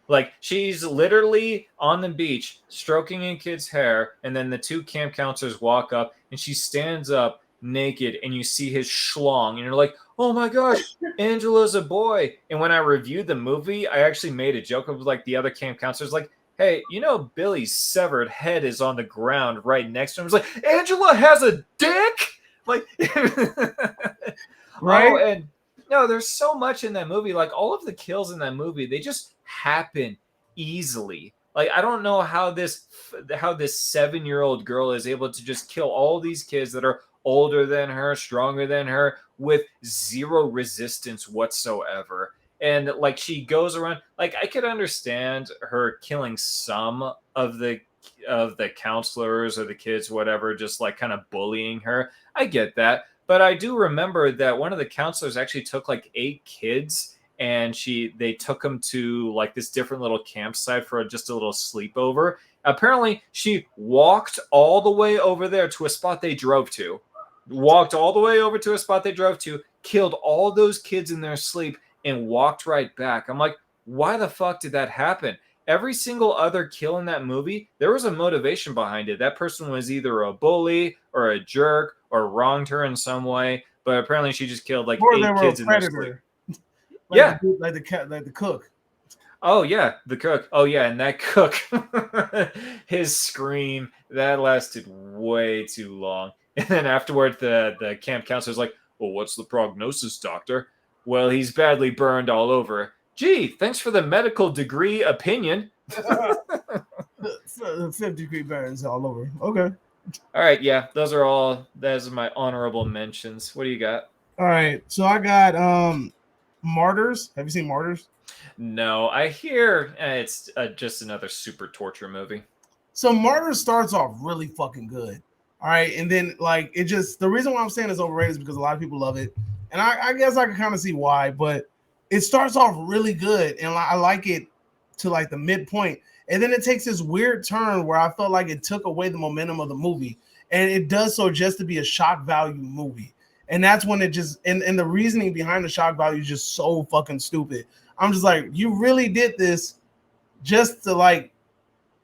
Like, she's literally on the beach stroking a kid's hair, and then the two camp counselors walk up, and she stands up naked, and you see his schlong, and you're like, oh my gosh, Angela's a boy. And when I reviewed the movie, I actually made a joke of like the other camp counselors, like, hey, you know, Billy's severed head is on the ground right next to him. It's like, Angela has a dick? Like, right? Oh, and no, there's so much in that movie. Like, all of the kills in that movie, they just happen easily. Like, I don't know how this 7-year-old girl is able to just kill all these kids that are older than her, stronger than her, with zero resistance whatsoever. And like, she goes around, like, I could understand her killing some of the counselors or the kids, whatever, just like kind of bullying her. I get that. But I do remember that one of the counselors actually took like 8 kids, and they took them to like this different little campsite for just a little sleepover. Apparently, she walked all the way over there to a spot they drove to, killed all those kids in their sleep, and walked right back. I'm like, why the fuck did that happen? Every single other kill in that movie, there was a motivation behind it. That person was either a bully or a jerk or wronged her in some way, but apparently she just killed like 8 kids in their sleep.
Like the cook.
Oh yeah, the cook. Oh yeah, and that cook, his scream that lasted way too long. And then afterward, the camp counselor's like, "Well, what's the prognosis, doctor?" "Well, he's badly burned all over." "Gee, thanks for the medical degree opinion."
5th-degree burns all over. Okay.
All right, yeah, those are my honorable mentions. What do you got?
All right, so I got Martyrs. Have you seen Martyrs?
No, I hear it's just another super torture movie.
So Martyrs starts off really fucking good. All right, and then like it just, the reason why I'm saying it's overrated is because a lot of people love it, and I guess I can kind of see why, but it starts off really good, and I like it to like the midpoint, and then it takes this weird turn where I felt like it took away the momentum of the movie, and it does so just to be a shock value movie, and that's when it just, and the reasoning behind the shock value is just so fucking stupid. I'm just like, you really did this just to like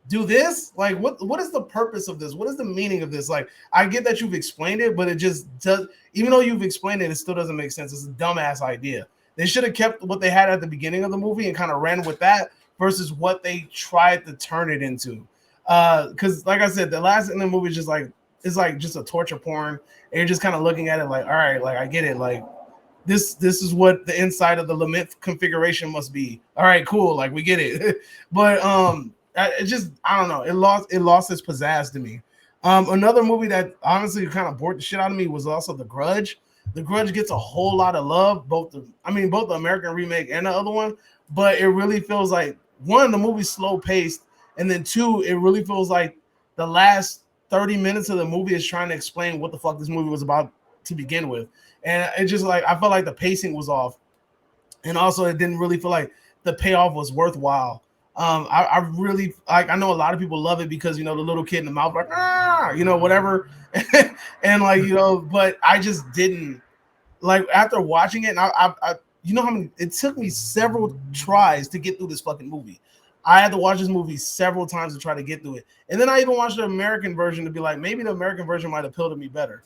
do this? Like, what is the purpose of this? What is the meaning of this? Like, I get that you've explained it, but it just does, even though you've explained it, it still doesn't make sense. It's a dumbass idea. They should have kept what they had at the beginning of the movie and kind of ran with that versus what they tried to turn it into. Because like I said, the last in the movie is just like it's like just a torture porn, and you're just kind of looking at it like, all right, like I get it, like this is what the inside of the Lament configuration must be. All right, cool, like we get it. But it just I don't know, it lost its pizzazz to me. Another movie that honestly kind of bored the shit out of me was also The Grudge. The Grudge gets a whole lot of love, both the American remake and the other one, but it really feels like one, the movie's slow paced, and then two, it really feels like the last 30 minutes of the movie is trying to explain what the fuck this movie was about to begin with. And it just like I felt like the pacing was off, and also it didn't really feel like the payoff was worthwhile. I really like. I know a lot of people love it because the little kid in the mouth like whatever, and like but I just didn't like after watching it. And I how many it took me several tries to get through this fucking movie. I had to watch this movie several times to try to get through it, and then I even watched the American version to be like maybe the American version might appeal to me better.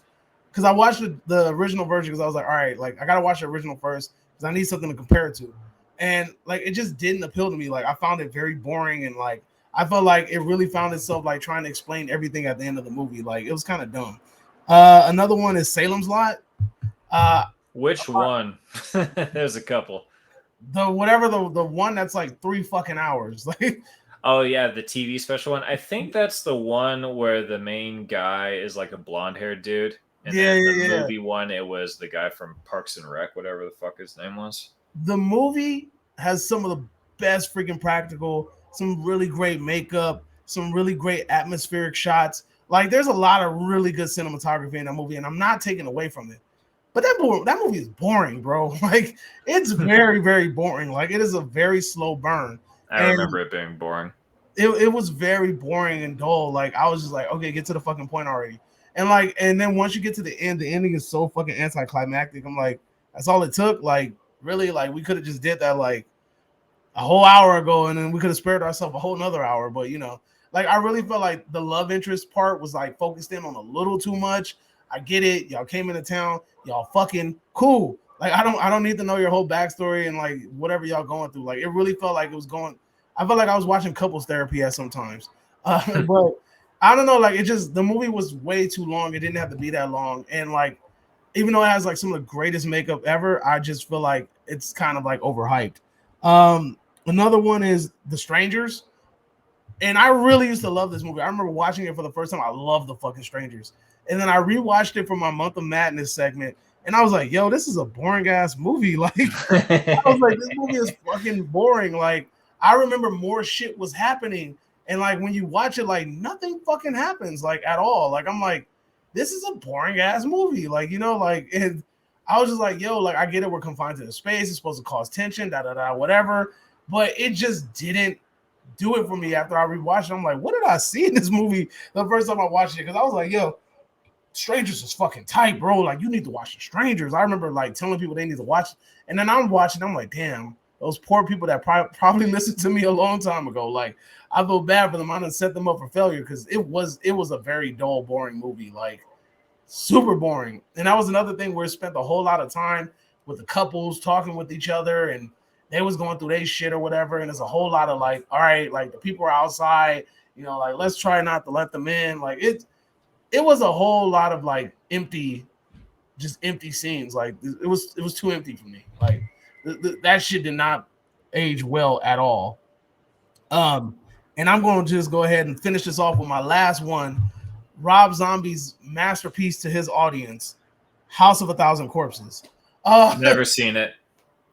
Because I watched the original version because I was like, all right, like I gotta watch the original first because I need something to compare it to. And like it just didn't appeal to me. Like I found it very boring, and like I felt like it really found itself like trying to explain everything at the end of the movie. Like it was kind of dumb. Another one is Salem's Lot.
Which one? There's a couple.
The one that's like 3 fucking hours. Like
oh yeah, the TV special one. I think that's the one where the main guy is like a blonde-haired dude. And then the movie one, it was the guy from Parks and Rec, whatever the fuck his name was.
The movie has some of the best freaking practical, some really great makeup, some really great atmospheric shots. Like there's a lot of really good cinematography in that movie, and I'm not taking away from it. But that movie is boring, bro. Like it's very, very boring. Like it is a very slow burn.
I remember it being boring.
It was very boring and dull. Like I was just like, okay, get to the fucking point already. And then once you get to the ending is so fucking anticlimactic. I'm like, that's all it took. Like, really, like we could have just did that like a whole hour ago, and then we could have spared ourselves a whole nother hour. But like I really felt like the love interest part was like focused in on a little too much. I get it. Y'all came into town. Y'all fucking cool. Like I don't need to know your whole backstory and like whatever y'all going through. Like it really felt like it was going. I felt like I was watching couples therapy at sometimes. But I don't know, like it just the movie was way too long. It didn't have to be that long. And like even though it has like some of the greatest makeup ever, I just feel like it's kind of like overhyped. Another one is The Strangers. And I really used to love this movie. I remember watching it for the first time. I love The fucking Strangers. And then I rewatched it for my Month of Madness segment. And I was like, yo, this is a boring ass movie. Like I was like, this movie is fucking boring. Like I remember more shit was happening. And like when you watch it, like nothing fucking happens like at all. Like I'm like, this is a boring ass movie. Like, like and I was just like, yo, like I get it, we're confined to the space, it's supposed to cause tension, whatever. But it just didn't do it for me after I rewatched it. I'm like, what did I see in this movie the first time I watched it? Because I was like, yo, Strangers is fucking tight, bro. Like you need to watch The Strangers. I remember like telling people they need to watch it. And then I'm watching, I'm like, damn, those poor people that probably listened to me a long time ago. Like I feel bad for them. I done set them up for failure because it was a very dull, boring movie, like super boring. And that was another thing where it spent a whole lot of time with the couples talking with each other, and they was going through their shit or whatever. And there's a whole lot of like, all right, like the people are outside, like let's try not to let them in. Like it was a whole lot of like empty scenes. Like it was too empty for me. Like that shit did not age well at all. And I'm going to just go ahead and finish this off with my last one, Rob Zombie's masterpiece to his audience, House of a Thousand Corpses.
Never seen it.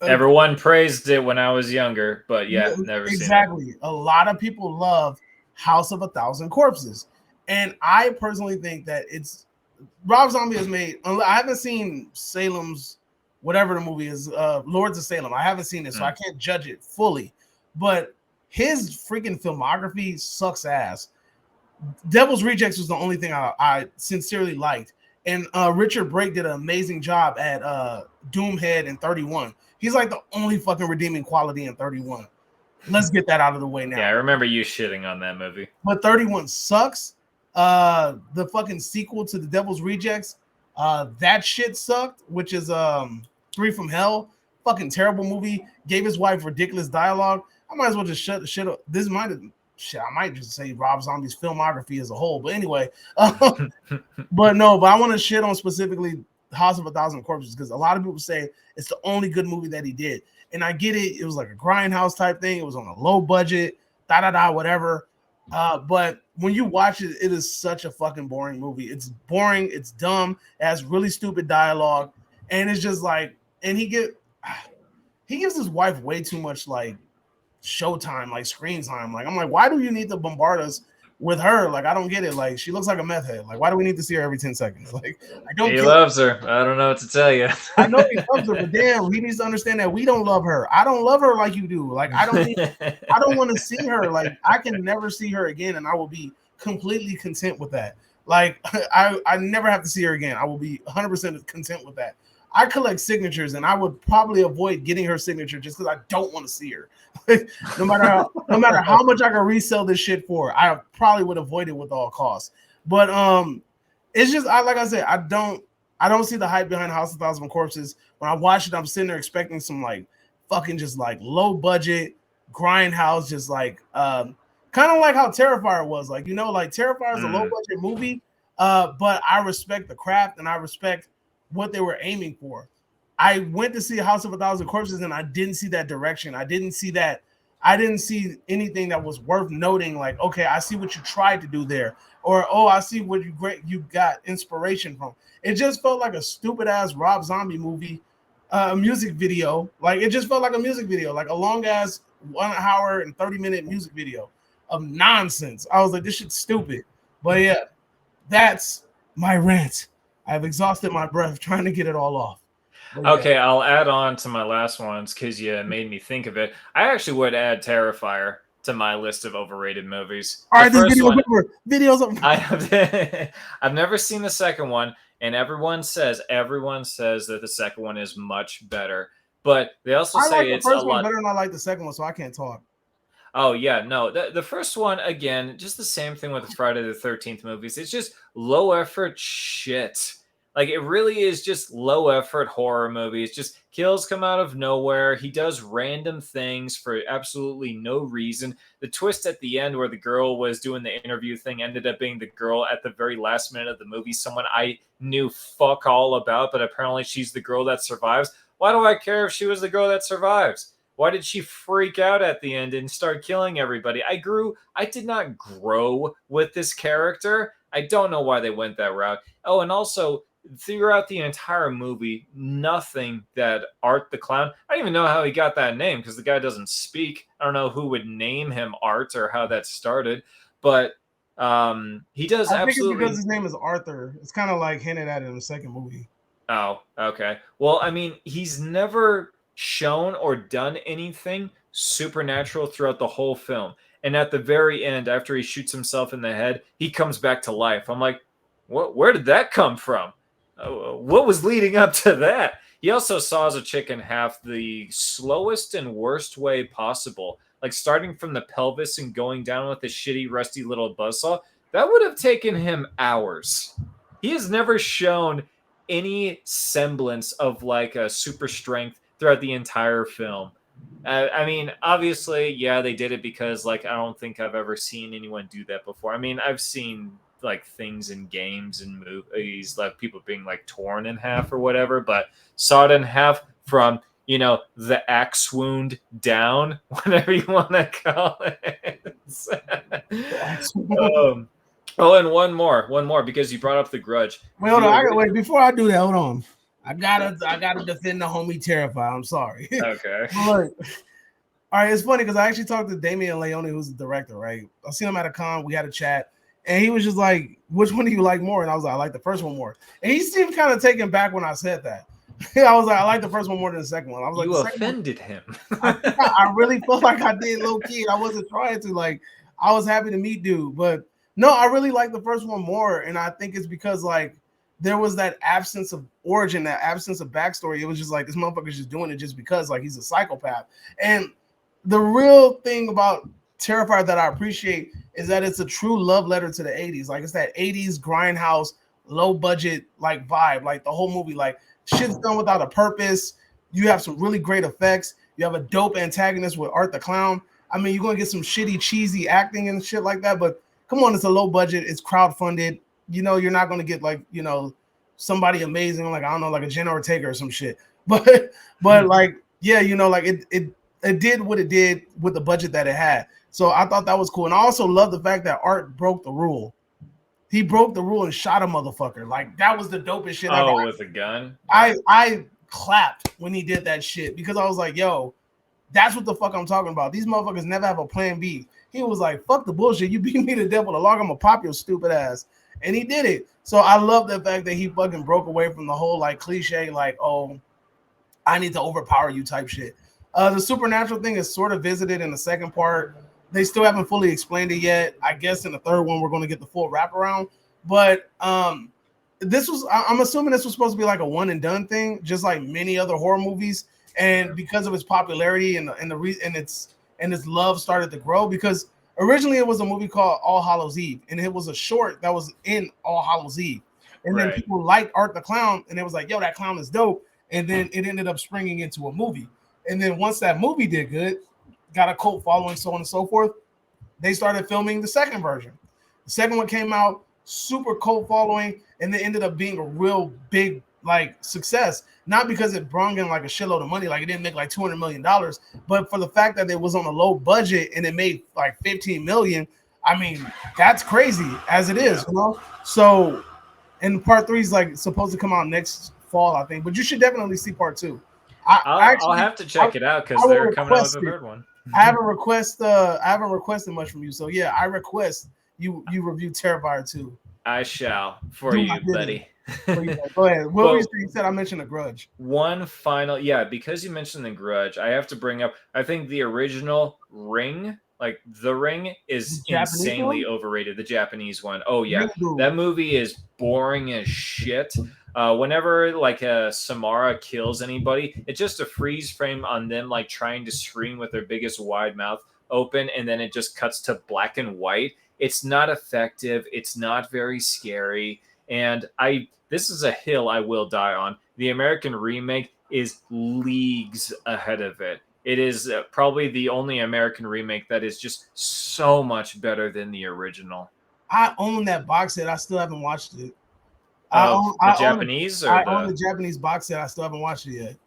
Everyone praised it when I was younger, but yeah, never seen it.
Exactly. A lot of people love House of a Thousand Corpses. And I personally think that it's Rob Zombie has made, I haven't seen Salem's, whatever the movie is, Lords of Salem. I haven't seen it, so I can't judge it fully. But his freaking filmography sucks ass. Devil's Rejects was the only thing I sincerely liked. And Richard Brake did an amazing job at Doomhead in 31. He's like the only fucking redeeming quality in 31. Let's get that out of the way now.
Yeah, I remember you shitting on that movie.
But 31 sucks. The fucking sequel to The Devil's Rejects, that shit sucked, which is 3 from Hell. fucking terrible movie, gave his wife ridiculous dialogue. I might as well just shut the shit up. This might have shit. I might just say Rob Zombie's filmography as a whole. But anyway, but I want to shit on specifically House of a Thousand Corpses because a lot of people say it's the only good movie that he did. And I get it. It was like a grindhouse type thing. It was on a low budget, whatever. But when you watch it, it is such a fucking boring movie. It's boring. It's dumb. It has really stupid dialogue. And it's just like, and he gives his wife way too much like showtime, like screen time. Like, I'm like, why do you need to bombard us with her? Like, I don't get it. Like, she looks like a meth head. Like, why do we need to see her every 10 seconds? Like, I don't.
He loves her. I don't know what to tell you.
I know he loves her, but damn, he needs to understand that we don't love her. I don't love her like you do. Like, I don't want to see her. Like, I can never see her again, and I will be completely content with that. Like, I never have to see her again. I will be 100% content with that. I collect signatures, and I would probably avoid getting her signature just because I don't want to see her. no matter how much I can resell this shit for, I probably would avoid it with all costs. But it's just like I said, I don't see the hype behind House of Thousand Corpses. When I watch it, I'm sitting there expecting some like fucking just like low budget grindhouse, just like kind of like how Terrifier was. Like, you know, like Terrifier is a low budget movie, but I respect the craft and I respect what they were aiming for. I went to see House of a Thousand Corpses and I didn't see that direction. I didn't see anything that was worth noting. Like, okay, I see what you tried to do there, or oh, I see what you got inspiration from. It just felt like a stupid ass Rob Zombie movie, music video. Like, it just felt like a music video, like a long ass 1 hour and 30-minute music video of nonsense. I was like, this shit's stupid. But yeah, that's my rant. I've exhausted my breath trying to get it all off.
Okay, I'll add on to my last ones because you made me think of it. I actually would add Terrifier to my list of overrated movies.
All right, this video's over.
I've never seen the second one, and everyone says that the second one is much better. But they also say
like
it's
the first
a
one
lot
better than I like the second one, so I can't talk.
Oh yeah, no. The first one, again, just the same thing with the Friday the 13th movies. It's just low effort shit. Like, it really is just low effort horror movies. Just kills come out of nowhere. He does random things for absolutely no reason. The twist at the end where the girl was doing the interview thing ended up being the girl at the very last minute of the movie. Someone I knew fuck all about, but apparently she's the girl that survives. Why do I care if she was the girl that survives? Why did she freak out at the end and start killing everybody? I did not grow with this character. I don't know why they went that route. Oh, and also, throughout the entire movie, nothing that Art the Clown, I don't even know how he got that name because the guy doesn't speak. I don't know who would name him Art or how that started, but he does absolutely.
I think it's because his name is Arthur. It's kind of like hinted at in the second movie.
Oh, okay. Well, I mean, he's never shown or done anything supernatural throughout the whole film. And at the very end, after he shoots himself in the head, he comes back to life. I'm like, where did that come from? What was leading up to that? He also saws a chick in half the slowest and worst way possible. Like, starting from the pelvis and going down with a shitty, rusty little buzzsaw. That would have taken him hours. He has never shown any semblance of, like, a super strength throughout the entire film. I mean, obviously, yeah, they did it because, like, I don't think I've ever seen anyone do that before. I mean, I've seen like things in games and movies, like people being like torn in half or whatever, but sawed in half from, you know, the axe wound down, whatever you want to call it. Oh, and one more, because you brought up The Grudge.
Wait, hold on. Wait, before I do that, hold on. I gotta defend the homie Terrifier. I'm sorry.
Okay.
All right, it's funny because I actually talked to Damian Leone, who's the director, right? I seen him at a con, we had a chat. And he was just like, which one do you like more? And I was like, I like the first one more. And he seemed kind of taken back when I said that. I was like, I like the first one more than the second one. I was like,
you offended him.
I really felt like I did low key. I wasn't trying to. Like, I was happy to meet dude. But no, I really like the first one more. And I think it's because, like, there was that absence of origin, that absence of backstory. It was just like, this motherfucker's just doing it just because, like, he's a psychopath. And the real thing about Terrifier that I appreciate is that it's a true love letter to the 80s. Like, it's that 80s grindhouse, low budget like vibe. Like, the whole movie, like, shit's done without a purpose. You have some really great effects. You have a dope antagonist with Art the Clown. I mean, you're gonna get some shitty, cheesy acting and shit like that. But come on, it's a low budget. It's crowdfunded. You know, you're not gonna get like somebody amazing like I don't know, like a Jenna Ortega or some shit. But like yeah, like it did what it did with the budget that it had. So I thought that was cool, and I also love the fact that Art broke the rule. He broke the rule and shot a motherfucker. Like that was the dopest shit ever.
Oh, with a gun?
I clapped when he did that shit because I was like, yo, that's what the fuck I'm talking about. These motherfuckers never have a plan B. He was like, fuck the bullshit. You beat me to death with a log, I'm gonna pop your stupid ass. And he did it. So I love the fact that he fucking broke away from the whole like cliche, like, oh, I need to overpower you type shit. The supernatural thing is sort of visited in the second part. They still haven't fully explained it yet. I guess in the third one, we're going to get the full wraparound. But I'm assuming this was supposed to be like a one and done thing, just like many other horror movies. And because of its popularity and its love started to grow, because originally it was a movie called All Hallows Eve, and it was a short that was in All Hallows Eve. And then people liked Art the Clown, and it was like, yo, that clown is dope. And then it ended up springing into a movie. And then once that movie did good, got a cult following, so on and so forth, they started filming the second version. The second one came out, super cult following, and they ended up being a real big like success. Not because it brought in like a shitload of money, like it didn't make like $200 million, but for the fact that it was on a low budget and it made like 15 million. I mean, that's crazy as it is, So, and part 3 is like supposed to come out next fall, I think, but you should definitely see part 2.
I'll have to check it out because they're coming out with a third one.
I haven't requested much from you, so yeah, I request you review Terrifier 2.
I shall for you, buddy.
Go ahead. What were you saying? You said I mentioned The Grudge.
One final, because you mentioned The Grudge, I have to bring up. I think the original Ring, like The Ring, is insanely overrated. The Japanese one. Oh yeah, that movie is boring as shit. Whenever like Samara kills anybody, it's just a freeze frame on them like trying to scream with their biggest wide mouth open, and then it just cuts to black and white. It's not effective. It's not very scary. And this is a hill I will die on. The American remake is leagues ahead of it. It is probably the only American remake that is just so much better than the original.
I own that box set. I still haven't watched it.
I own the
Japanese box set. I still haven't watched it yet.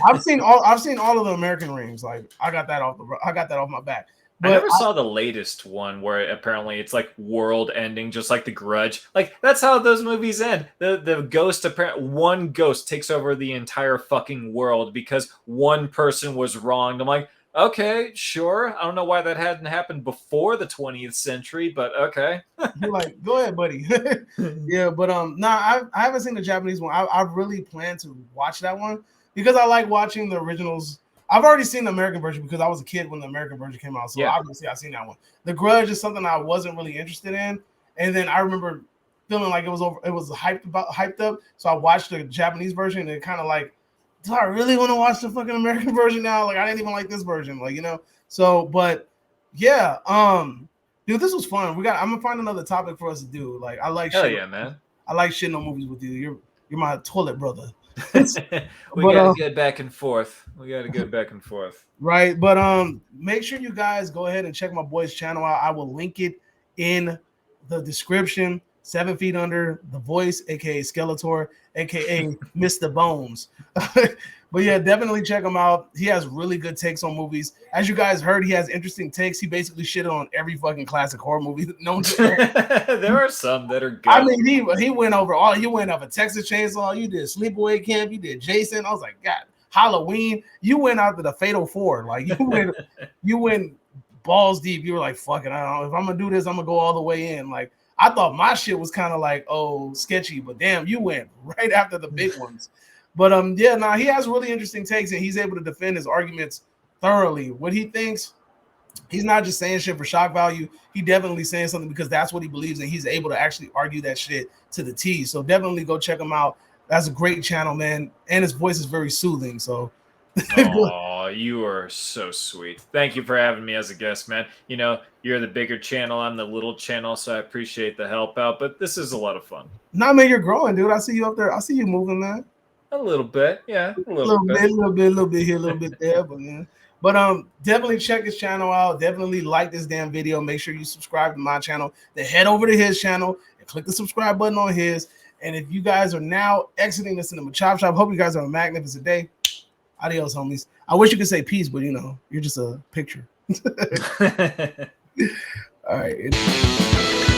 I've seen all of the American rings. Like I got that off my back.
But I never saw the latest one where apparently it's like world ending, just like The Grudge. Like that's how those movies end. The ghost, one ghost takes over the entire fucking world because one person was wronged. I'm like, okay, sure. I don't know why that hadn't happened before the 20th century, but okay.
You're like, go ahead, buddy. Yeah, but I haven't seen the Japanese one. I really plan to watch that one because I like watching the originals. I've already seen the American version because I was a kid when the American version came out. So obviously I've seen that one. The Grudge is something I wasn't really interested in. And then I remember feeling like it was hyped up. So I watched the Japanese version and it kind of like, do I really want to watch the fucking American version now? Like I didn't even like this version, like, So, but yeah, dude, this was fun. I'm gonna find another topic for us to do. Like I like
Hell yeah, man.
I like shitting on movies with you. You're my toilet brother.
We gotta get back and forth. Right.
But make sure you guys go ahead and check my boy's channel out. I will link it in the description. 7 Feet Under, The Voice, aka Skeletor, aka Mr. Bones. But yeah, definitely check him out. He has really good takes on movies. As you guys heard, he has interesting takes. He basically shitted on every fucking classic horror movie known to
There are some that are good.
I mean, he went over all. You went over Texas Chainsaw. You did Sleepaway Camp. You did Jason. I was like, God, Halloween. You went out to the Fatal Four. Like you went balls deep. You were like, fuck it. I don't know if I'm gonna do this. I'm gonna go all the way in. Like I thought my shit was kind of like sketchy, but damn, you went right after the big ones. But he has really interesting takes, and he's able to defend his arguments thoroughly. What he thinks, he's not just saying shit for shock value. He definitely saying something because that's what he believes, and he's able to actually argue that shit to the T. So definitely go check him out. That's a great channel, man, and his voice is very soothing. So,
oh, you are so sweet. Thank you for having me as a guest, man. You're the bigger channel, I'm the little channel, so I appreciate the help out. But this is a lot of fun.
Nah, man, you're growing, dude. I see you up there. I see you moving, man.
A little bit, yeah, a little bit.
A little bit here, a little bit there, but yeah. But definitely check his channel out. Definitely like this damn video. Make sure you subscribe to my channel. Then head over to his channel and click the subscribe button on his. And if you guys are now exiting this cinema chop shop, hope you guys have a magnificent day. Adios, homies. I wish you could say peace, but you know, you're just a picture. All right.